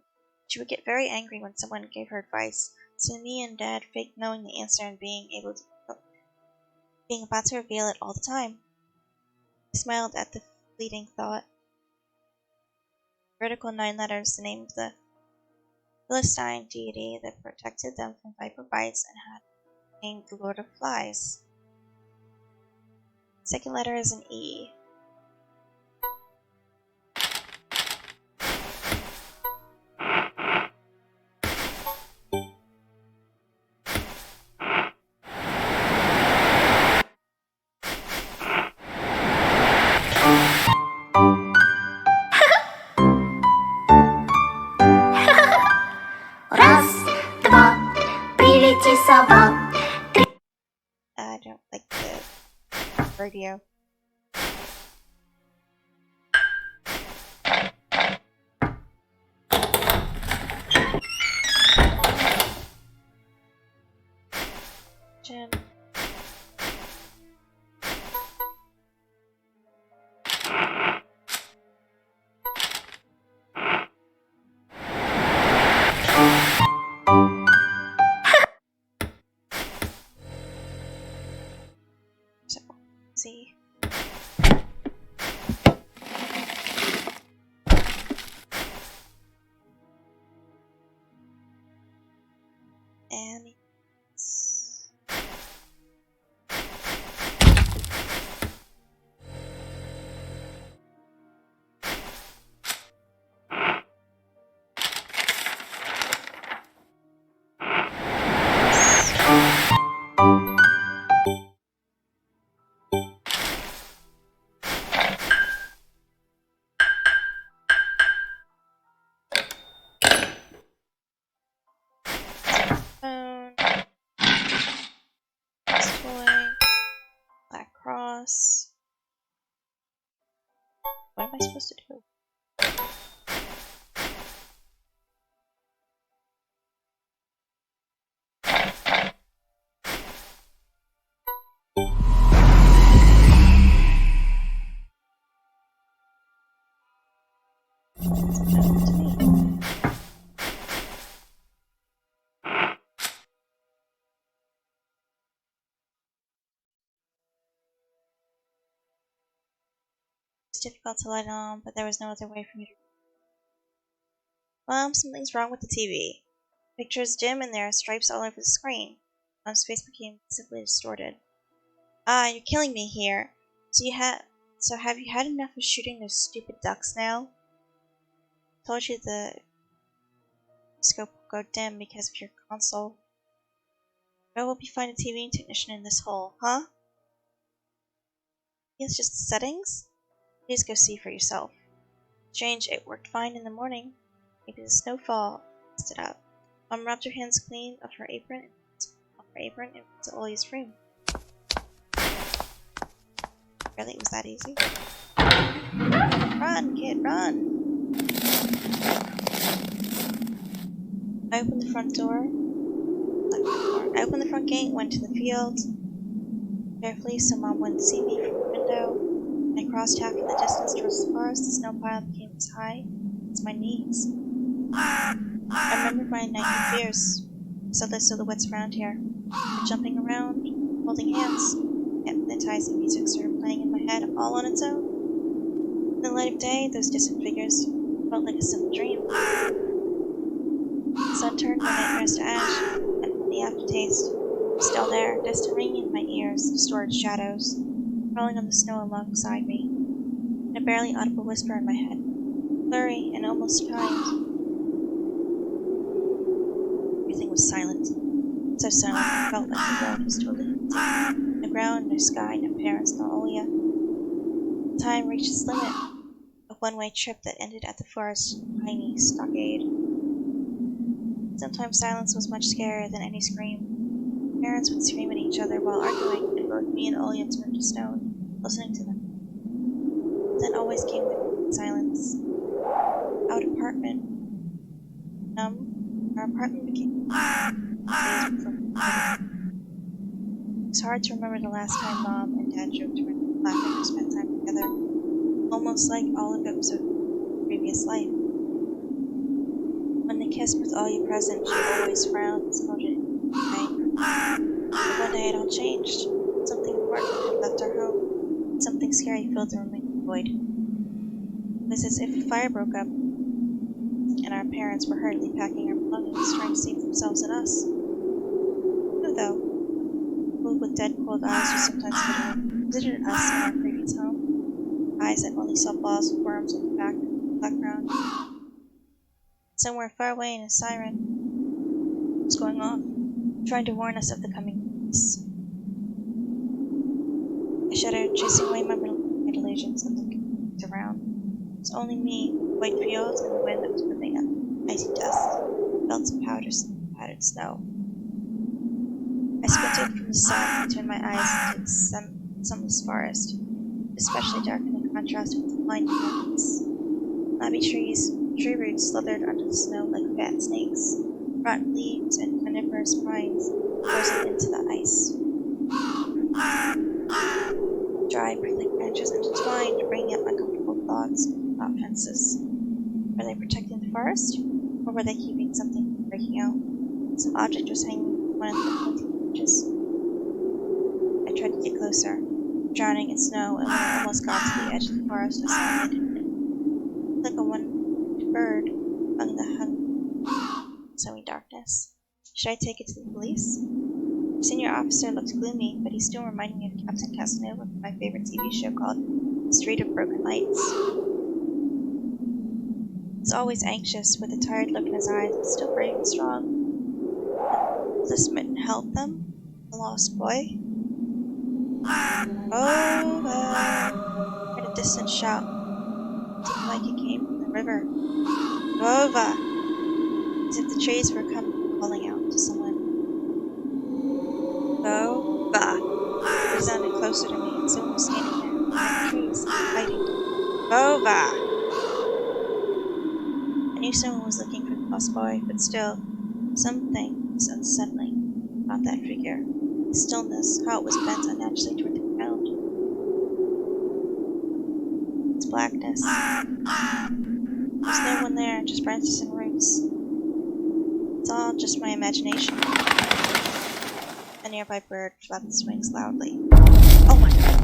gave her advice. So me and Dad faked knowing the answer and being about to reveal it all the time. I smiled at the fleeting thought. Vertical 9 letters, the name of the Philistine deity that protected them from viper bites and had named the Lord of Flies. Second letter is an E. I don't like the radio. Jim. So, Z. And phone, toy, black cross. What am I supposed to do? It's difficult to light on, but there was no other way for me to. Mom, something's wrong with the TV. The picture is dim and there are stripes all over the screen. Mom's face became visibly distorted. Ah, you're killing me here. So have you had enough of shooting those stupid ducks now? I told you the scope will go dim because of your console. Where will we find a TV technician in this hole, huh? It's just the settings? Please go see for yourself. Strange, it worked fine in the morning. Maybe the snowfall messed it up. Mom rubbed her hands clean of her apron and her apron and went to Olia's room. Really, it was that easy? Run, kid, run! I opened the front door. I opened the front gate, went to the field carefully so Mom wouldn't see me from the window. And I crossed half in the distance towards the forest. The snow pile became as high as my knees. I remembered my nightly fears. I saw the silhouettes around here. They're jumping around, holding hands. Hypnotizing music started playing in my head all on its own. In the light of day, those distant figures felt like a simple dream. The sun turned my nightmares to ash, and the aftertaste was still there, distant ringing in my ears, distorted shadows, crawling on the snow alongside me, and a barely audible whisper in my head, blurry and almost kind. Everything was silent, so silent I felt like the world was totally empty. No ground, no sky, no parents, no Olia. Time reached its limit, a one-way trip that ended at the forest's tiny stockade. Sometimes silence was much scarier than any scream. Parents would scream at each other while arguing, and both me and Olia turned to stone, listening to them. Then always came the silence. Our apartment became days before. It's hard to remember the last time Mom and Dad joked around, laughing, or spent time together. Almost like all of it was a previous life. When they kissed with Olia present, she always frowned and snorted in pain. But one day it all changed. Something important had left our home. Something scary filled the remaining void. It was as if a fire broke up, and our parents were hurriedly packing our belongings, trying to save themselves and us. Who, though? People with dead, cold eyes who sometimes visited us in our previous home. Eyes that only saw balls of worms on the background. Somewhere far away in a siren was going off, trying to warn us of the coming peace. I shuddered, chasing away my delusions and looking around. It was only me, white fields, and the wind that was moving up, icy dust, belts of powdered snow. I squinted from the sun between my eyes into the sunless forest, especially dark in contrast with the blinding mountains. Knobby tree roots slithered under the snow like fat snakes. Rotten leaves and coniferous pines frozen into the ice. Dry, prickly branches intertwined, bringing up uncomfortable thoughts about fences. Were they protecting the forest, or were they keeping something from breaking out? Some object was hanging from one of the pointy branches. I tried to get closer, drowning in snow, and when I almost got to the edge of the forest, I saw it like a one-winged bird hung in the snowy darkness. Should I take it to the police? The senior officer looked gloomy, but he still reminded me of Captain Casanova from my favorite TV show called The Street of Broken Lights. He's always anxious, with a tired look in his eyes, but still brave and strong. Will this mitten help them? The lost boy? Oh, I heard a distant shout. It seemed like it came from the river. Vova! As if the trees were calling out to someone. Vova! It sounded closer to me, and someone was standing there, behind the trees, fighting. Vova! I knew someone was looking for the lost boy, but still, something was unsettling about that figure. The stillness, how it was bent unnaturally toward the ground. Its blackness. There's no one there, just branches and roots. It's all just my imagination. A nearby bird flapped its wings loudly. Oh my god!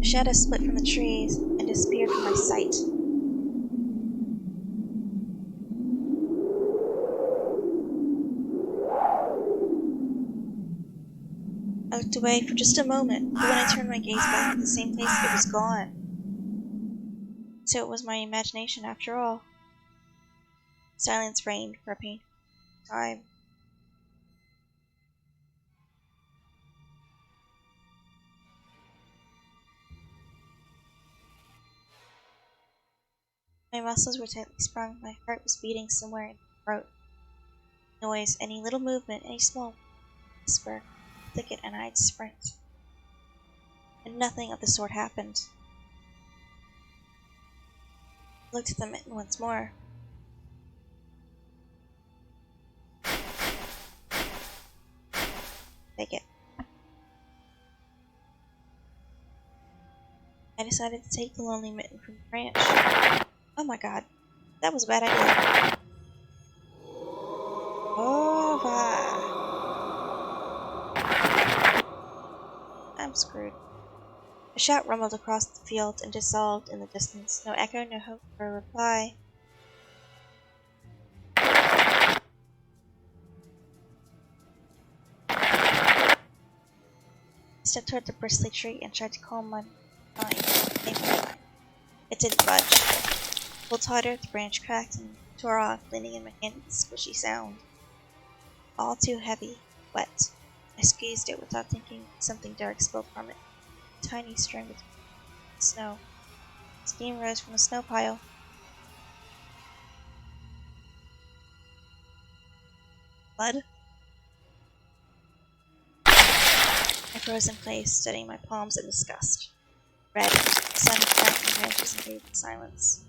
A shadow split from the trees and disappeared from my sight. I looked away for just a moment, but when I turned my gaze back to the same place, it was gone. So it was my imagination after all. Silence reigned for a painful time. My muscles were tightly sprung, my heart was beating somewhere in my throat. Noise, any little movement, any small whisper, thicket, and I'd sprint. And nothing of the sort happened. I looked at the mitten once more. Take it. I decided to take the lonely mitten from the branch. Oh my god, that was a bad idea. Oh, I'm screwed. A shout rumbled across the field and dissolved in the distance. No echo, no hope for a reply. I stepped toward the bristly tree and tried to calm my mind. It didn't budge. Pulled harder, the branch cracked and tore off, landing in my hand with a squishy sound. All too heavy, wet. I squeezed it without thinking. Something dark spilled from it. A tiny string between the snow. Steam rose from the snow pile. Blood? I froze in place, studying my palms in disgust. Red, the sun of cracking branches invaded the silence.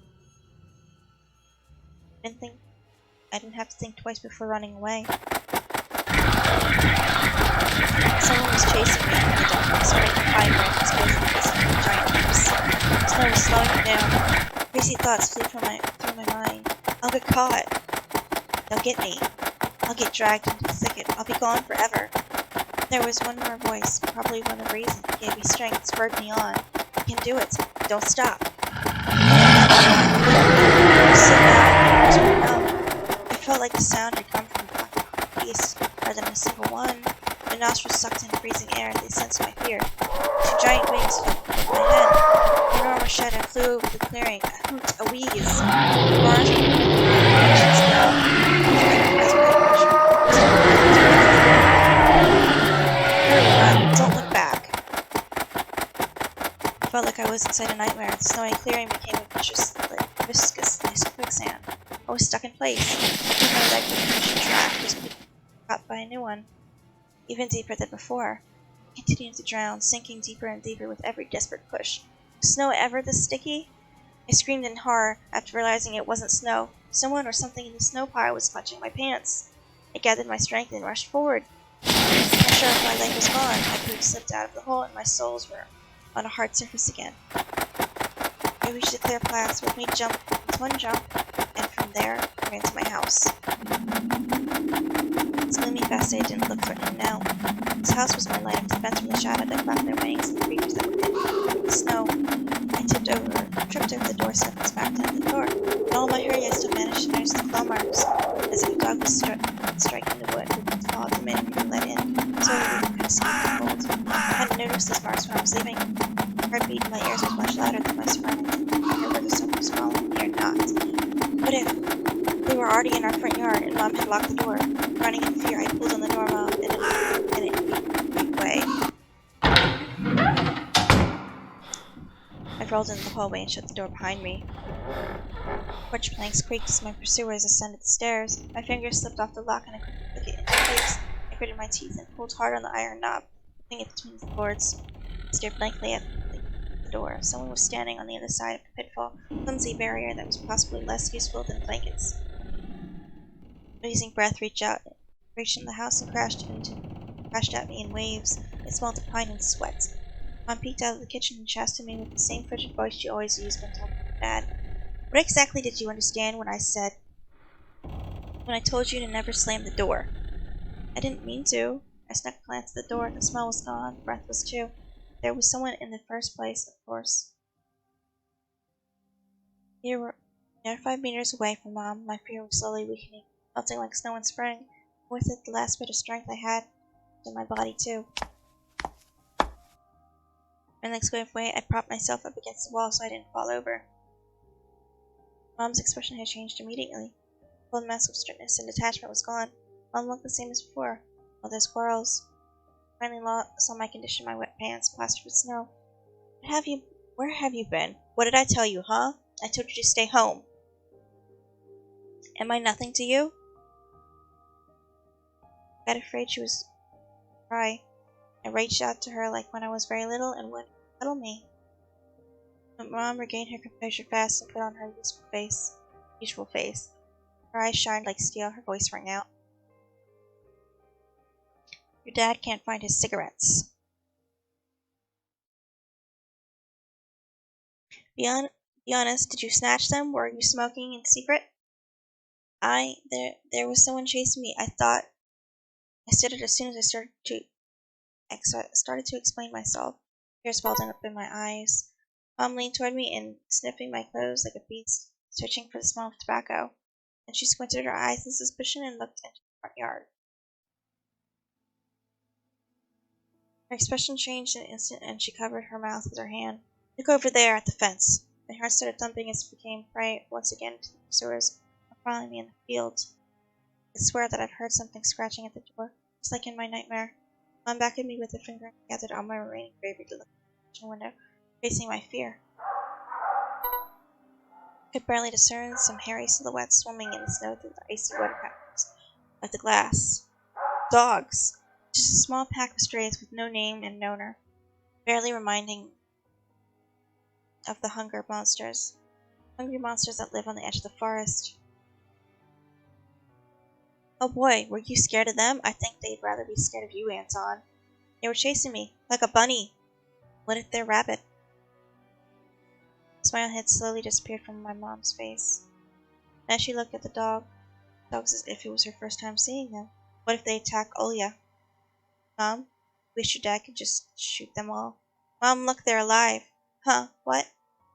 I didn't have to think twice before running away. Someone was chasing me in the darkness, breaking pine branches, closing the giant leaps. Snow was slowing me down. Crazy thoughts flew through my mind. I'll get caught. They'll get me. I'll get dragged into the thicket. I'll be gone forever. There was one more voice, probably one of the reasons it gave me strength, spurred me on. You can do it. Don't stop. I felt like the sound had come from a beast, rather than a single one. My nostrils sucked in freezing air, they sensed my fear. Two giant wings flew above my head. An enormous shadow flew over the clearing, a hoot, a wheeze. The bars were don't look back. I felt like I was inside a nightmare. The snowy clearing became a viscous quicksand. I was stuck in place. My leg was a track, just caught by a new one, even deeper than before. I continued to drown, sinking deeper and deeper with every desperate push. Was snow ever this sticky? I screamed in horror after realizing it wasn't snow. Someone or something in the snow pile was clutching my pants. I gathered my strength and rushed forward. Not sure if my leg was gone. My boots slipped out of the hole and my soles were on a hard surface again. I reached the clear path with me jump with one jump, and from there I ran to my house. Its gloomy facade didn't look threatening now. This house was my line of defense from the shadow that flapped their wings and the creatures that were hidden in the snow. I tripped over the doorstep and smacked into the door. In all my hurry, I still managed to notice the claw marks, as if a dog was striking the wood with its paw the minute we let in, so I could escape the cold. I hadn't noticed these marks when I was leaving. The heartbeat in my ears was much louder than my surroundings. I heard whether someone was following me or not. What if they were already in our front yard and Mom had locked the door? Running in fear, I pulled on the doorknob and it gave way. I rolled into the hallway and shut the door behind me. Porch planks creaked as my pursuers ascended the stairs. My fingers slipped off the lock and I couldn't flick it into place. I gritted my teeth and pulled hard on the iron knob, putting it between the boards. I stared blankly at the door. Someone was standing on the other side of the pitfall, a clumsy barrier that was possibly less useful than blankets. A wheezing breath reached into the house and crashed at me in waves. It smelled of pine and sweat. Mom peeked out of the kitchen and chastened me with the same frigid voice she always used when talking to Dad. What exactly did you understand when I told you to never slam the door? I didn't mean to. I snuck a glance at the door. The smell was gone. The breath was too. There was someone in the first place, of course. We were near 5 meters away from Mom. My fear was slowly weakening, melting like snow in spring. With it, the last bit of strength I had in my body, too. My legs gave way. I propped myself up against the wall so I didn't fall over. Mom's expression had changed immediately. The cold mask of strictness and detachment was gone. Mom looked the same as before. Mother squirrels. I finally saw my condition, my wet pants, plastered with snow. Where have you been? What did I tell you, huh? I told you to stay home. Am I nothing to you? I got afraid she was cry. I reached out to her like when I was very little and would cuddle me. But Mom regained her composure fast and put on her usual face. Her eyes shined like steel, her voice rang out. Your dad can't find his cigarettes. Be honest, did you snatch them? Were you smoking in secret? There was someone chasing me. I stood it as soon as I started to explain myself. Tears welled up in my eyes. Mom leaned toward me and sniffing my clothes like a beast, searching for the smell of tobacco. And she squinted her eyes in suspicion and looked into the front yard. Her expression changed in an instant, and she covered her mouth with her hand. Look over there at the fence. My heart started thumping as it became prey once again to the pursuers following me in the field. I swear that I've heard something scratching at the door, just like in my nightmare. Mom back at me with her finger gathered on my remaining bravery to look at the kitchen window, facing my fear. I could barely discern some hairy silhouettes swimming in the snow through the icy water patterns of the glass. Dogs! Just a small pack of strays with no name and no owner, barely reminding of the hungry monsters that live on the edge of the forest. Oh boy, were you scared of them? I think they'd rather be scared of you, Anton. They were chasing me, like a bunny. What if they're rabid? The smile had slowly disappeared from my mom's face. Then she looked at the dogs as if it was her first time seeing them. What if they attack Olya? Mom, wish your dad could just shoot them all. Mom, look, they're alive. Huh, what?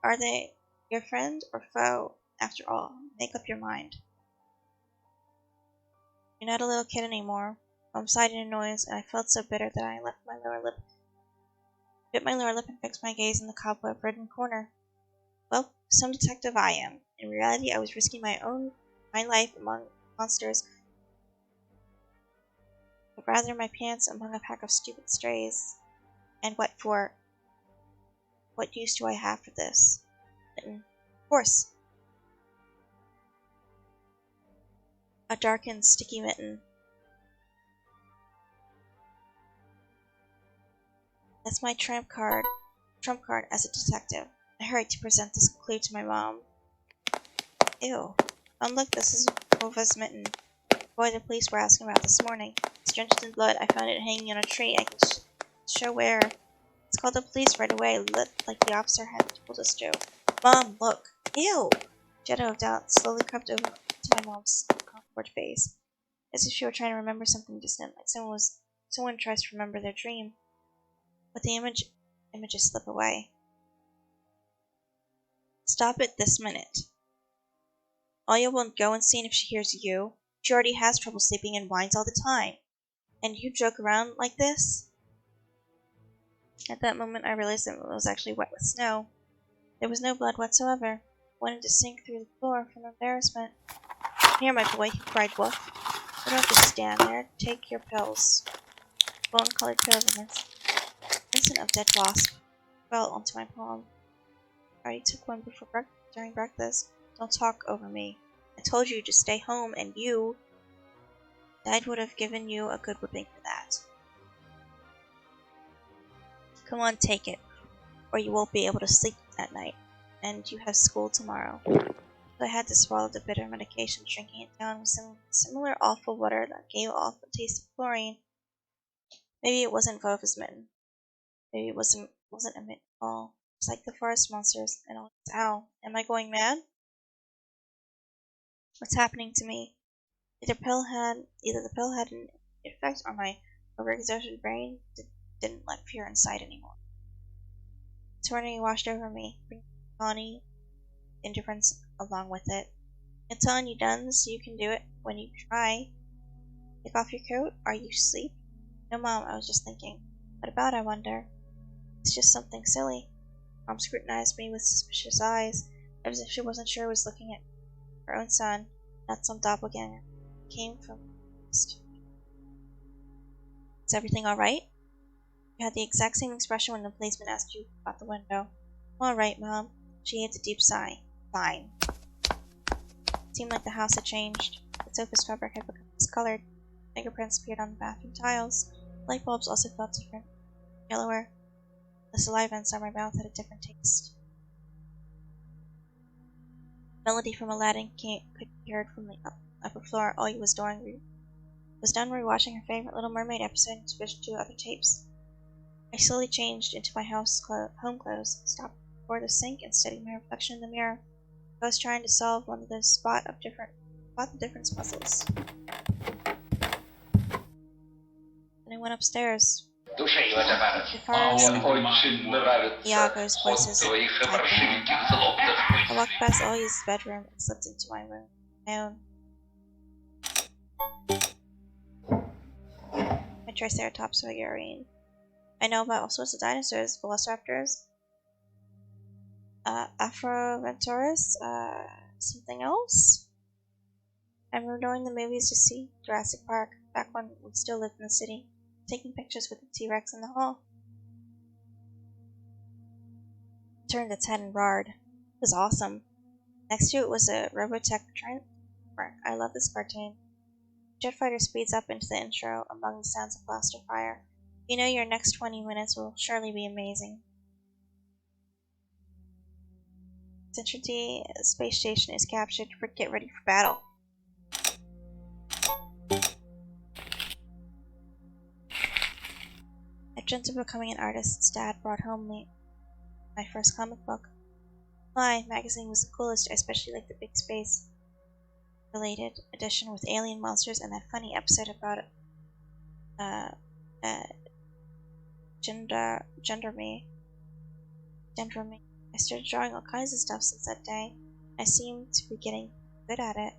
Are they your friend or foe? After all, make up your mind. You're not a little kid anymore. Mom sighed in annoyance, and I felt so bitter that I bit my lower lip and fixed my gaze in the cobweb-ridden corner. Well, some detective I am. In reality, I was risking my life among monsters, but rather my pants among a pack of stupid strays. And what use do I have for this? Of course. A darkened, sticky mitten. That's my trump card as a detective. I hurried to present this clue to my mom. Ew. Look, this is Vova's mitten. The boy the police were asking about this morning. It's drenched in blood. I found it hanging on a tree. I can show where. It's called the police right away, like the officer had told us to. Mom, look. Ew! Shadow of doubt slowly crept over to my mom's awkward face, as if she were trying to remember something distant, like someone tries to remember their dream. But the images slip away. Stop it this minute. Anya won't go and see if she hears you. She already has trouble sleeping and whines all the time. And you joke around like this? At that moment, I realized that it was actually wet with snow. There was no blood whatsoever. I wanted to sink through the floor from embarrassment. Here, my boy, he cried Wolf. You don't just stand there. Take your pills. Bone-colored pills and instant of dead wasp fell onto my palm. I already took one during breakfast. Don't talk over me. I told you to stay home, and you... Dad would have given you a good whipping for that. Come on, take it, or you won't be able to sleep that night, and you have school tomorrow. So I had to swallow the bitter medication, drinking it down with some similar awful water that gave off a taste of chlorine. Maybe it wasn't Vova's mitten. Maybe it wasn't a mitten at all. It's like the forest monsters and all. Ow, am I going mad? What's happening to me? Either the pill had an effect on my overexerted brain that didn't let fear inside anymore. Serenity washed over me, bringing tawny indifference along with it. Anton, you done, so you can do it when you try. Take off your coat? Are you asleep? No, Mom, I was just thinking. What about, I wonder? It's just something silly. Mom scrutinized me with suspicious eyes, as if she wasn't sure I was looking at her own son, not some doppelganger. It came from the east. Is everything alright? You had the exact same expression when the policeman asked you about the window. Alright, Mom. She heaved a deep sigh. Fine. It seemed like the house had changed. The sofa's fabric had become discolored. Fingerprints appeared on the bathroom tiles. Light bulbs also felt different, yellower. The saliva inside my mouth had a different taste. Melody from Aladdin could be heard from the upper floor. Ollie was done rewatching her favorite Little Mermaid episode and switched to other tapes. I slowly changed into my home clothes, stopped before the sink, and studied my reflection in the mirror. I was trying to solve one of those spot the difference puzzles. Then I went upstairs. The forest Iago's voices died down. I walked past Ollie's bedroom and slipped into my room. My own. My Triceratops figurine. I know about all sorts of dinosaurs, velociraptors, Afroventurus, something else. I remember going to the movies to see Jurassic Park back when we still lived in the city, taking pictures with the T-Rex in the hall. I turned its head and roared. It was awesome. Next to it was a Robotech Transformer. I love this cartoon. Jet Fighter speeds up into the intro among the sounds of blaster fire. You know your next 20 minutes will surely be amazing. Central D space station is captured. Get ready for battle. I dreamt of becoming an artist's dad brought home my first comic book. My magazine was the coolest. I especially liked the big space related edition with alien monsters and that funny episode about gender me. I started drawing all kinds of stuff since that day. I seemed to be getting good at it.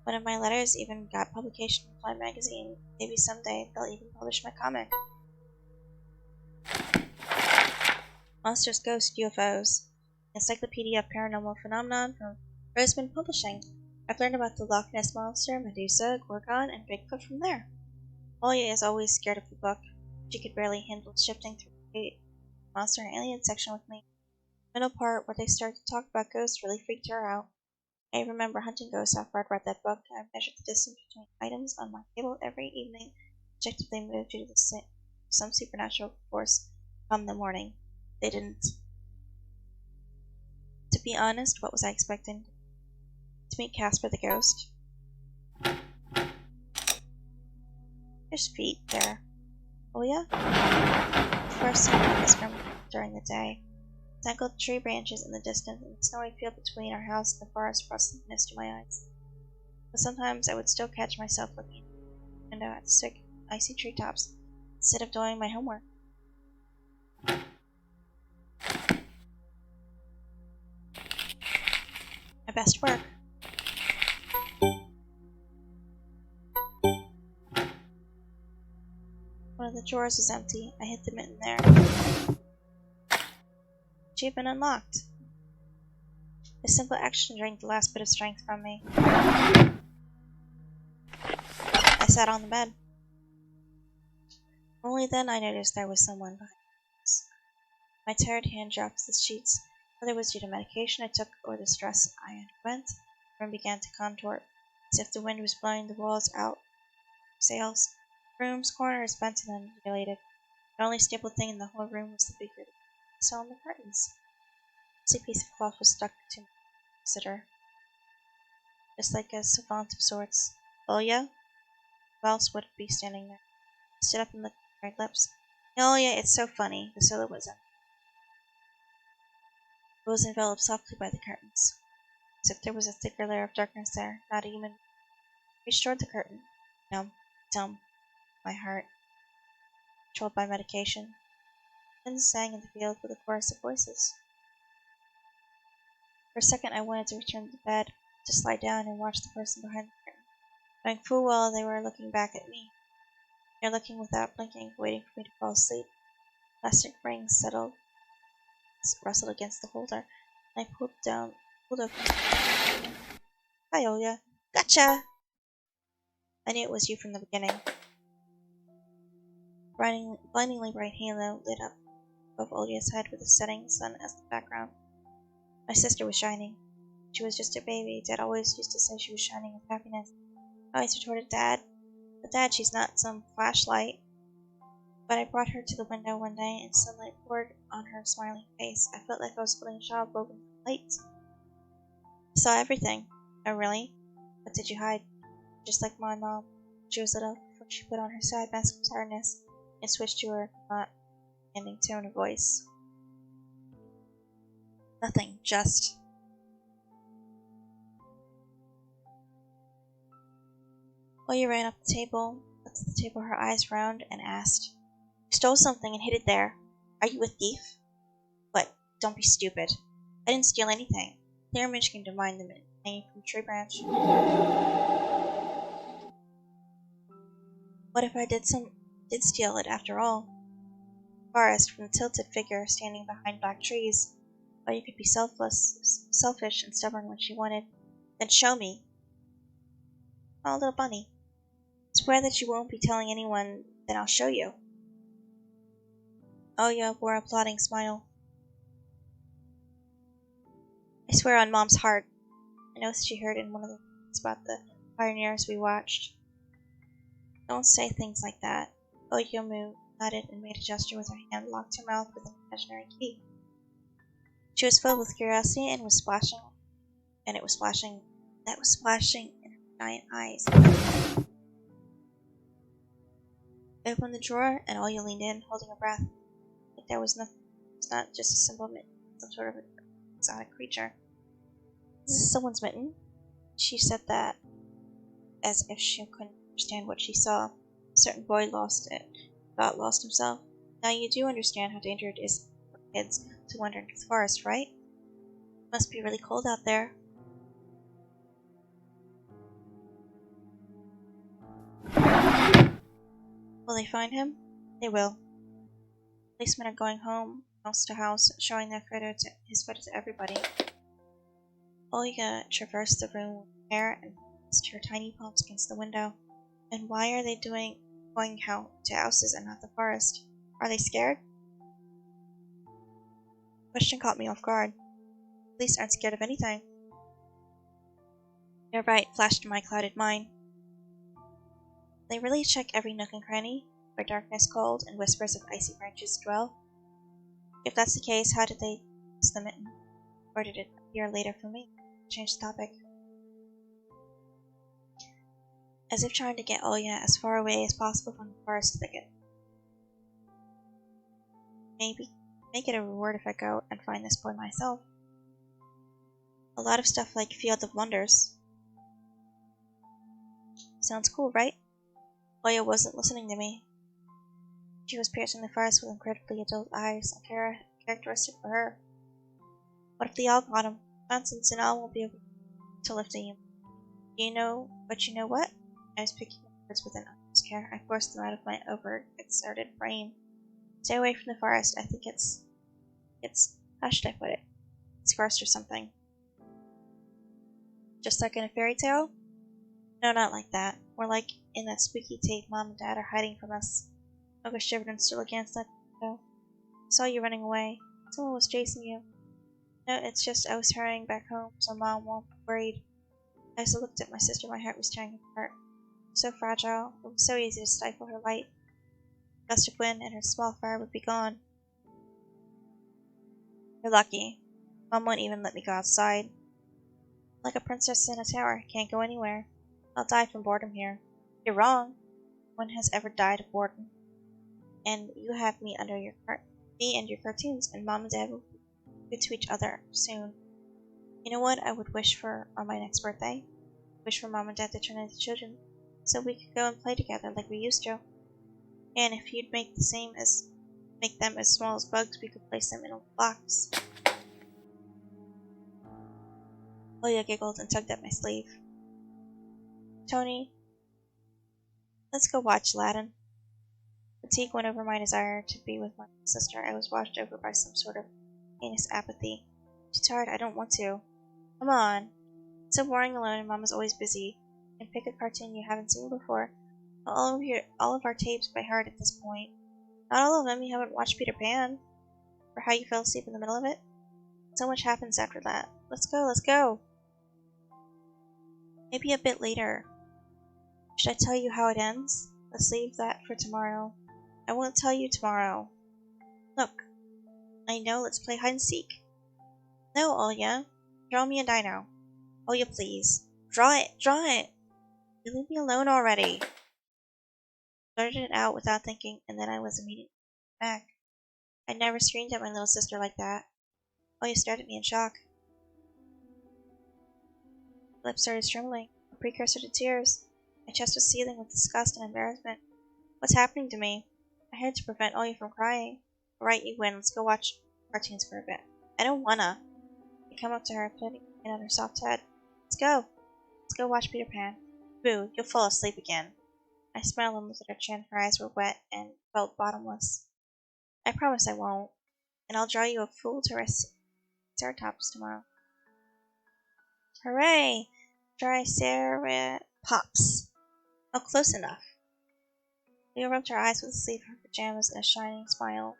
One of my letters even got publication in Fly magazine. Maybe someday they'll even publish my comic. Monsters, Ghosts, UFOs. Encyclopedia of Paranormal Phenomenon from Roseman Publishing. I've learned about the Loch Ness Monster, Medusa, Gorgon, and Bigfoot from there. Olia is always scared of the book. She could barely handle shifting through the monster and alien section with me. The middle part where they start to talk about ghosts really freaked her out. I remember hunting ghosts after I'd read that book. I measured the distance between items on my table every evening, checked if they moved due to some supernatural force come the morning. They didn't. To be honest, what was I expecting? To meet Casper the ghost? There's feet there. Oh yeah? The first time I was from during the day. Tangled tree branches in the distance and the snowy field between our house and the forest brought mist to my eyes. But sometimes I would still catch myself looking out the window at the thick, icy treetops instead of doing my homework. My best work. One of the drawers was empty. I hid the mitten there. Achievement unlocked. A simple action drained the last bit of strength from me. I sat on the bed. Only then I noticed there was someone behind us. My tired hand dropped the sheets. Whether it was due to medication I took or the stress I underwent, the room began to contort, as if the wind was blowing the walls out. Sails, rooms, corners, bent and undulated. The only stable thing in the whole room was the big saw on the curtains. A piece of cloth was stuck to my visitor, just like a savant of sorts. Ilya? Who else would be standing there? I stood up and licked my lips. Ilya, it's so funny. The silhouette was empty. It was enveloped softly by the curtains, as if there was a thicker layer of darkness there, not even. I reached toward the curtain. Numb, dumb, my heart, controlled by medication. Winds sang in the field with a chorus of voices. For a second I wanted to return to bed, just lie down and watch the person behind the curtain, knowing full well they were looking back at me. They were looking without blinking, waiting for me to fall asleep. Plastic rings rustled against the holder, and I pulled open. Hi, Olya. Gotcha! I knew it was you from the beginning. Blindingly bright halo lit up above Olya's head with the setting sun as the background. My sister was shining. She was just a baby. Dad always used to say she was shining with happiness. I always retorted, Dad, But Dad, she's not some flashlight. But I brought her to the window one day, and sunlight poured on her smiling face. I felt like I was holding a child woven from light. I saw everything. Oh, really? What did you hide? Just like my mom. She was little before she put on her sad mask of tiredness and switched to her not ending tone of voice. Nothing, just. Oya ran up the table, looked at the table, her eyes round, and asked, "You stole something and hid it there. Are you a thief?" "What? Don't be stupid. I didn't steal anything." Clear image came to mind, the mitten hanging from a tree branch. What if I did steal it after all? Forest, from the tilted figure standing behind black trees. Or you could be selfish and stubborn when she wanted. Then show me. Oh, little bunny. Swear that you won't be telling anyone, then I'll show you. Oya wore a plotting smile. I swear on Mom's heart. I know she heard in one of the things about the pioneers we watched. Don't say things like that. Oya nodded and made a gesture with her hand, locked her mouth with an imaginary key. She was filled with curiosity and was splashing, that was splashing in her giant eyes. I opened the drawer, and Oya leaned in, holding her breath. Like there was nothing. It's not just a simple mitten, some sort of exotic creature. Is this someone's mitten? She said that as if she couldn't understand what she saw. A certain boy lost himself. Now you do understand how dangerous it is for kids to wander into the forest, right? It must be really cold out there. Will they find him? They will. Policemen are going home, house to house, showing his photo to everybody. Olga traversed the room with hair and pressed her tiny palms against the window. And why are they going to houses and not the forest? Are they scared? The question caught me off guard. Police aren't scared of anything. You're right, flashed in my clouded mind. They really check every nook and cranny, where darkness, cold, and whispers of icy branches dwell? If that's the case, how did they use the mitten? Or did it appear later for me? Change the topic. As if trying to get Oya as far away as possible from the forest thicket. Maybe make it a reward if I go and find this boy myself. A lot of stuff like Field of Wonders. Sounds cool, right? Oya wasn't listening to me. She was piercing the forest with incredibly adult eyes, characteristic for her. What if they all got him? Nonsense, and all won't be able to lift him. You know what? I was picking up words with an utmost care. I forced them out of my overexerted brain. Stay away from the forest. I think it's how should I put it? It's cursed or something. Just like in a fairy tale? No, not like that. More like in that spooky tape Mom and Dad are hiding from us. Oga shivered and stood against that window. I saw you running away. Someone was chasing you. No, it's just I was hurrying back home, so Mom won't be worried. As I looked at my sister, my heart was tearing apart. So fragile, it was so easy to stifle her light. A gust of wind and her small fire would be gone. You're lucky. Mom won't even let me go outside. Like a princess in a tower, can't go anywhere. I'll die from boredom here. You're wrong. No one has ever died of boredom. And you have me under me and your cartoons, and Mom and Dad will be good to each other soon. You know what I would wish for on my next birthday? Wish for Mom and Dad to turn into children, so we could go and play together like we used to. And if you'd make them as small as bugs, we could place them in a box. Oya giggled and tugged at my sleeve. Tony, let's go watch Aladdin. Fatigue went over my desire to be with my sister. I was washed over by some sort of heinous apathy. Too tired, I don't want to. Come on. It's so boring alone and Mom is always busy. You can pick a cartoon you haven't seen before. All of our tapes by heart at this point. Not all of them. You haven't watched Peter Pan. Or how you fell asleep in the middle of it. So much happens after that. Let's go, let's go. Maybe a bit later. Should I tell you how it ends? Let's leave that for tomorrow. I won't tell you tomorrow. Look. I know, let's play hide and seek. No, Olya. Draw me a dino. Olya, please. Draw it! Draw it! You leave me alone already. Blurted it out without thinking, and then I was immediately back. I never screamed at my little sister like that. Olya stared at me in shock. My lips started trembling, a precursor to tears. My chest was seething with disgust and embarrassment. What's happening to me? I had to prevent Olya from crying. Alright, you win. Let's go watch cartoons for a bit. I don't wanna. I come up to her, putting it on her soft head. Let's go. Let's go watch Peter Pan. Boo, you'll fall asleep again. I smiled and looked at her chin. Her eyes were wet and felt bottomless. I promise I won't. And I'll draw you a full Triceratops tomorrow. Hooray! Triceratops. Oh, close enough. Leo rubbed her eyes with the sleeve of her pajamas and a shining smile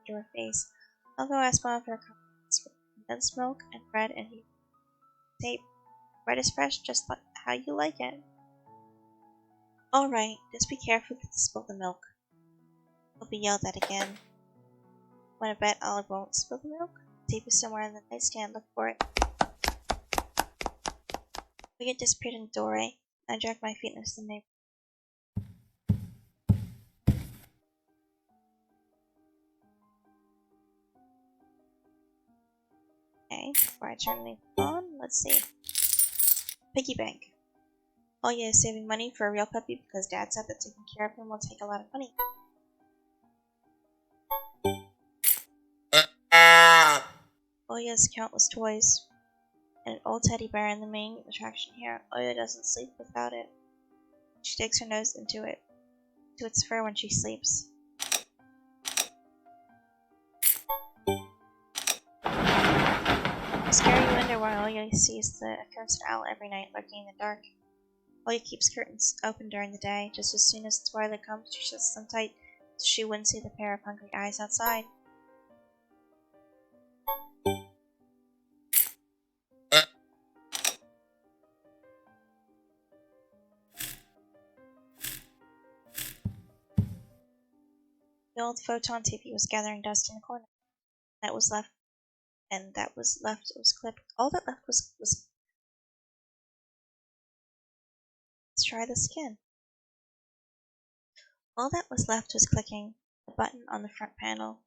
to her face. I'll go ask Mom for her comments with condensed milk and bread and heat tape. Bread is fresh, just like how you like it. Alright, just be careful to spill the milk. We'll be yelled at again. Wanna bet Olive won't spill the milk? Tape is somewhere in the nightstand, look for it. We get disappeared in the doorway. I dragged my feet into the neighborhood. Okay, before I turn the on, let's see. Piggy bank. Olya is saving money for a real puppy because Dad said that taking care of him will take a lot of money. Olya has countless toys, and an old teddy bear in the main attraction here. Olya doesn't sleep without it. She digs her nose into its fur when she sleeps. A scary window while Olya sees the accursed owl every night lurking in the dark. Olya keeps curtains open during the day. Just as soon as twilight comes, she shuts them tight so she wouldn't see the pair of hungry eyes outside. The old photon TV was gathering dust in the corner. That was left was clipped. All that left was let's try this again. All that was left was clicking the button on the front panel.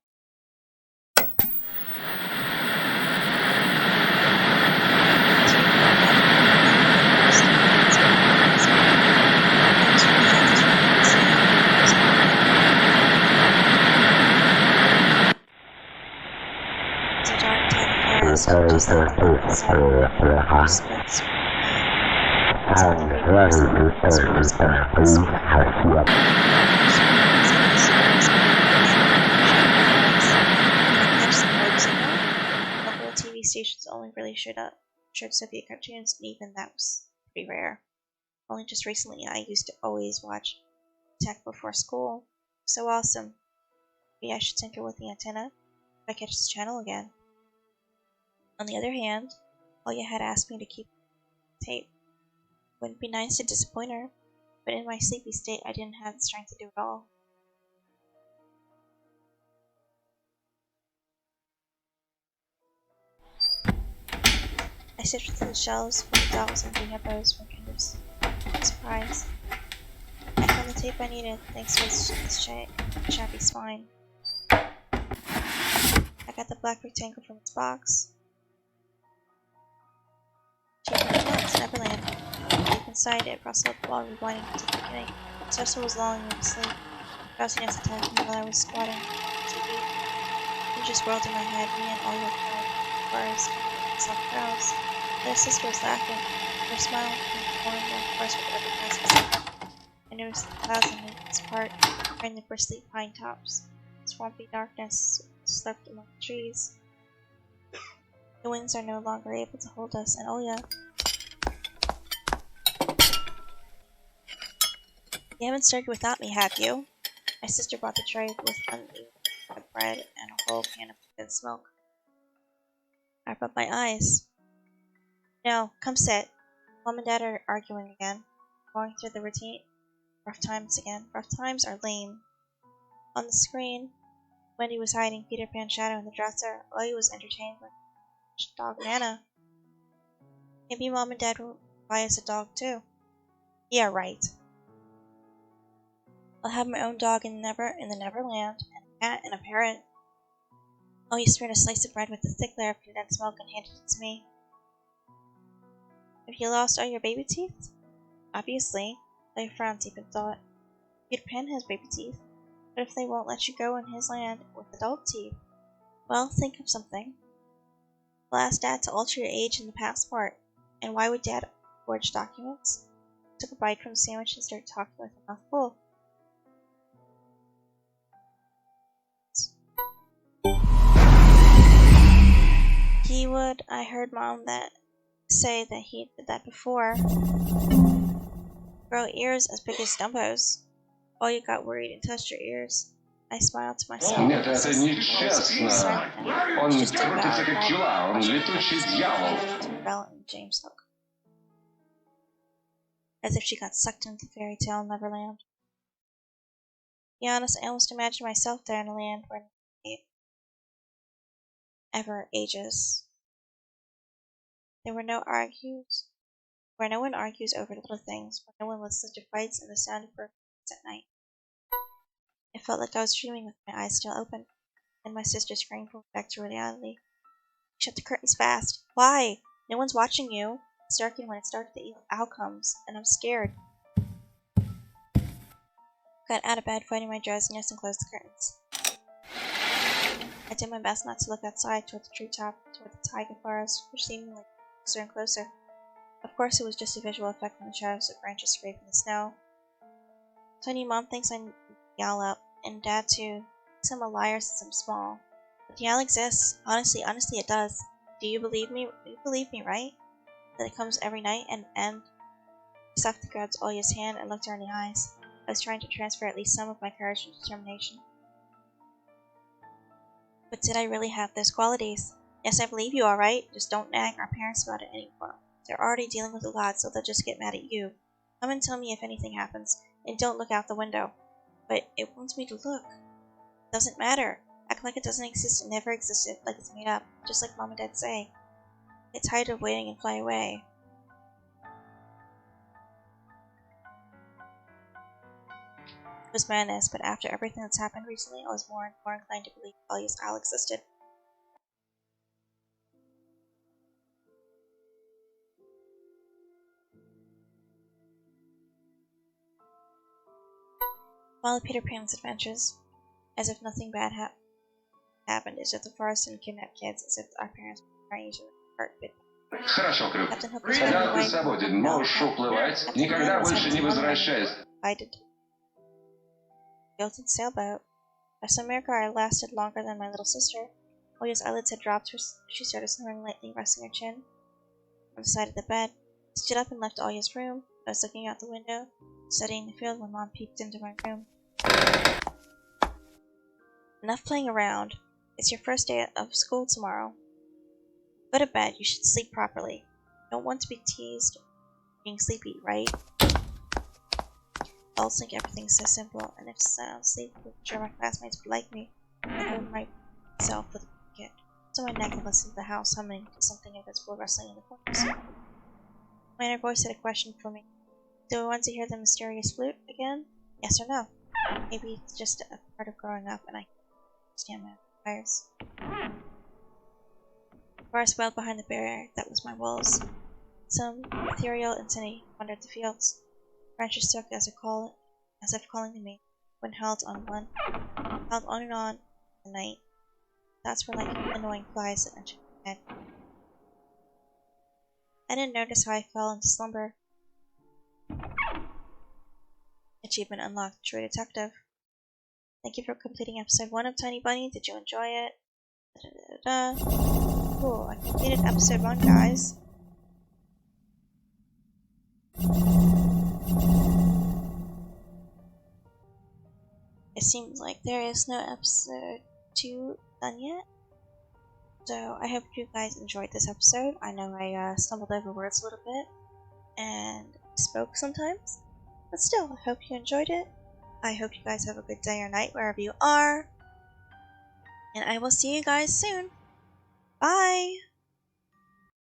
Local TV stations only really showed Soviet cartoons, and even that was pretty rare. Only just recently I used to always watch tech before school. So awesome. Maybe I should tinker with the antenna if I catch this channel again. On the other hand, Olya had asked me to keep tape. Wouldn't be nice to disappoint her, but in my sleepy state I didn't have the strength to do it all. I sifted through the shelves for the dolls and hippos for kind of surprise. I found the tape I needed, thanks to its shabby spine. I got the black rectangle from its box. It's Neverland. Deep inside it, rustled while rewinding to the beginning. Cecil was lulling me to sleep. Drowsiness attacked me while I was squatting on the TV. It just whirled in my head, me and Olya playing bars, self-browse. My sister was laughing. Her smile became more and more coarse with every passing second. I noticed the clouds on its part, behind the bristly pine tops. Swampy darkness slept among the trees. The winds are no longer able to hold us, and Olya. You haven't started without me, have you? My sister brought the tray with uneaten bread and a whole can of condensed milk. I rubbed my eyes. No, come sit. Mom and Dad are arguing again, going through the routine Rough times again. Rough times are lame. On the screen, Wendy was hiding Peter Pan's shadow in the dresser while he was entertained by dog Nana. Maybe Mom and Dad will buy us a dog too. Yeah, right. I'll have my own dog in the Neverland, and a cat and a parrot. Oh, he spread a slice of bread with a thick layer of condensed milk and handed it to me. Have you lost all your baby teeth? Obviously. I frowned deep in thought. Peter Pan has baby teeth, but if they won't let you go in his land with adult teeth, well, think of something. I'll ask Dad to alter your age in the passport. And why would Dad forge documents? I took a bite from the sandwich and started talking with a mouth full. He would. I heard Mom say that he did that before. Grow ears as big as Dumbo's. Oh, you got worried and touched your ears. I smiled to myself. Нет, это нечестно. Он крутится как пчела, он летучий дьявол. James Hook. As if she got sucked into the fairy tale Neverland. To be honest, I almost imagined myself there in a land where nobody ever ages. There were no argues, where no one argues over little things, where no one listens to fights and the sound of birds at night. It felt like I was dreaming with my eyes still open, and my sister screamed back to reality. Shut the curtains fast. Why? No one's watching you. It's dark, and when it's dark, the evil owl comes, and I'm scared. Got out of bed, fighting my drowsiness, and closed the curtains. I did my best not to look outside toward the treetop, toward the taiga forest, which seemed like closer and closer. Of course, it was just a visual effect from the shadows of branches scraping the snow. Tiny Mom thinks I yell up, and Dad too. Thinks I'm a liar since I'm small. But the owl exists. Honestly, it does. Do you believe me? You believe me, right? That it comes every night, and I softly grabbed Olya's hand and looked her in the eyes. I was trying to transfer at least some of my courage and determination. But did I really have those qualities? Yes, I believe you, alright. Just don't nag our parents about it anymore. They're already dealing with a lot, so they'll just get mad at you. Come and tell me if anything happens, and don't look out the window. But it wants me to look. It doesn't matter. Act like it doesn't exist and never existed, like it's made up, just like Mom and Dad say. Get tired of waiting and fly away. It was madness, but after everything that's happened recently, I was more and more inclined to believe Olya's owl existed. Follow Peter Pan's adventures, as if nothing bad happened, as if the forest didn't kidnap kids, as if our parents were trying each other's heartbit. Хорошо, Крюк. Когда ты свободен, можешь уплывать. Никогда больше не возвращайся. I did. Gilded sailboat. By some miracle, I lasted longer than my little sister. Olya's eyelids had dropped. She started snoring lightly, resting her chin on the side of the bed. I stood up and left Olya's room. I was looking out the window, studying the field when Mom peeked into my room. Enough playing around. It's your first day of school tomorrow. Go to bed. You should sleep properly. You don't want to be teased being sleepy, right? I always think everything's so simple, and if sound sleep, I'm sure my classmates would like me. I would myself with a kid. So my neck and listened to the house humming to something invisible rustling in the corners. My inner voice had a question for me. Do I want to hear the mysterious flute again? Yes or no? Maybe it's just a part of growing up, and I can't understand my desires. The forest wailed behind the barrier that was my walls. Some ethereal entity wandered the fields. Branches struck as if calling to me, when held on and on the night. Thoughts were like annoying flies that entered my head. I didn't notice how I fell into slumber. Achievement unlocked, True Detective. Thank you for completing episode 1 of Tiny Bunny. Did you enjoy it? Cool, I completed episode 1, guys. It seems like there is no episode 2 done yet. So I hope you guys enjoyed this episode. I know I stumbled over words a little bit and spoke sometimes. But still, I hope you enjoyed it. I hope you guys have a good day or night wherever you are. And I will see you guys soon. Bye!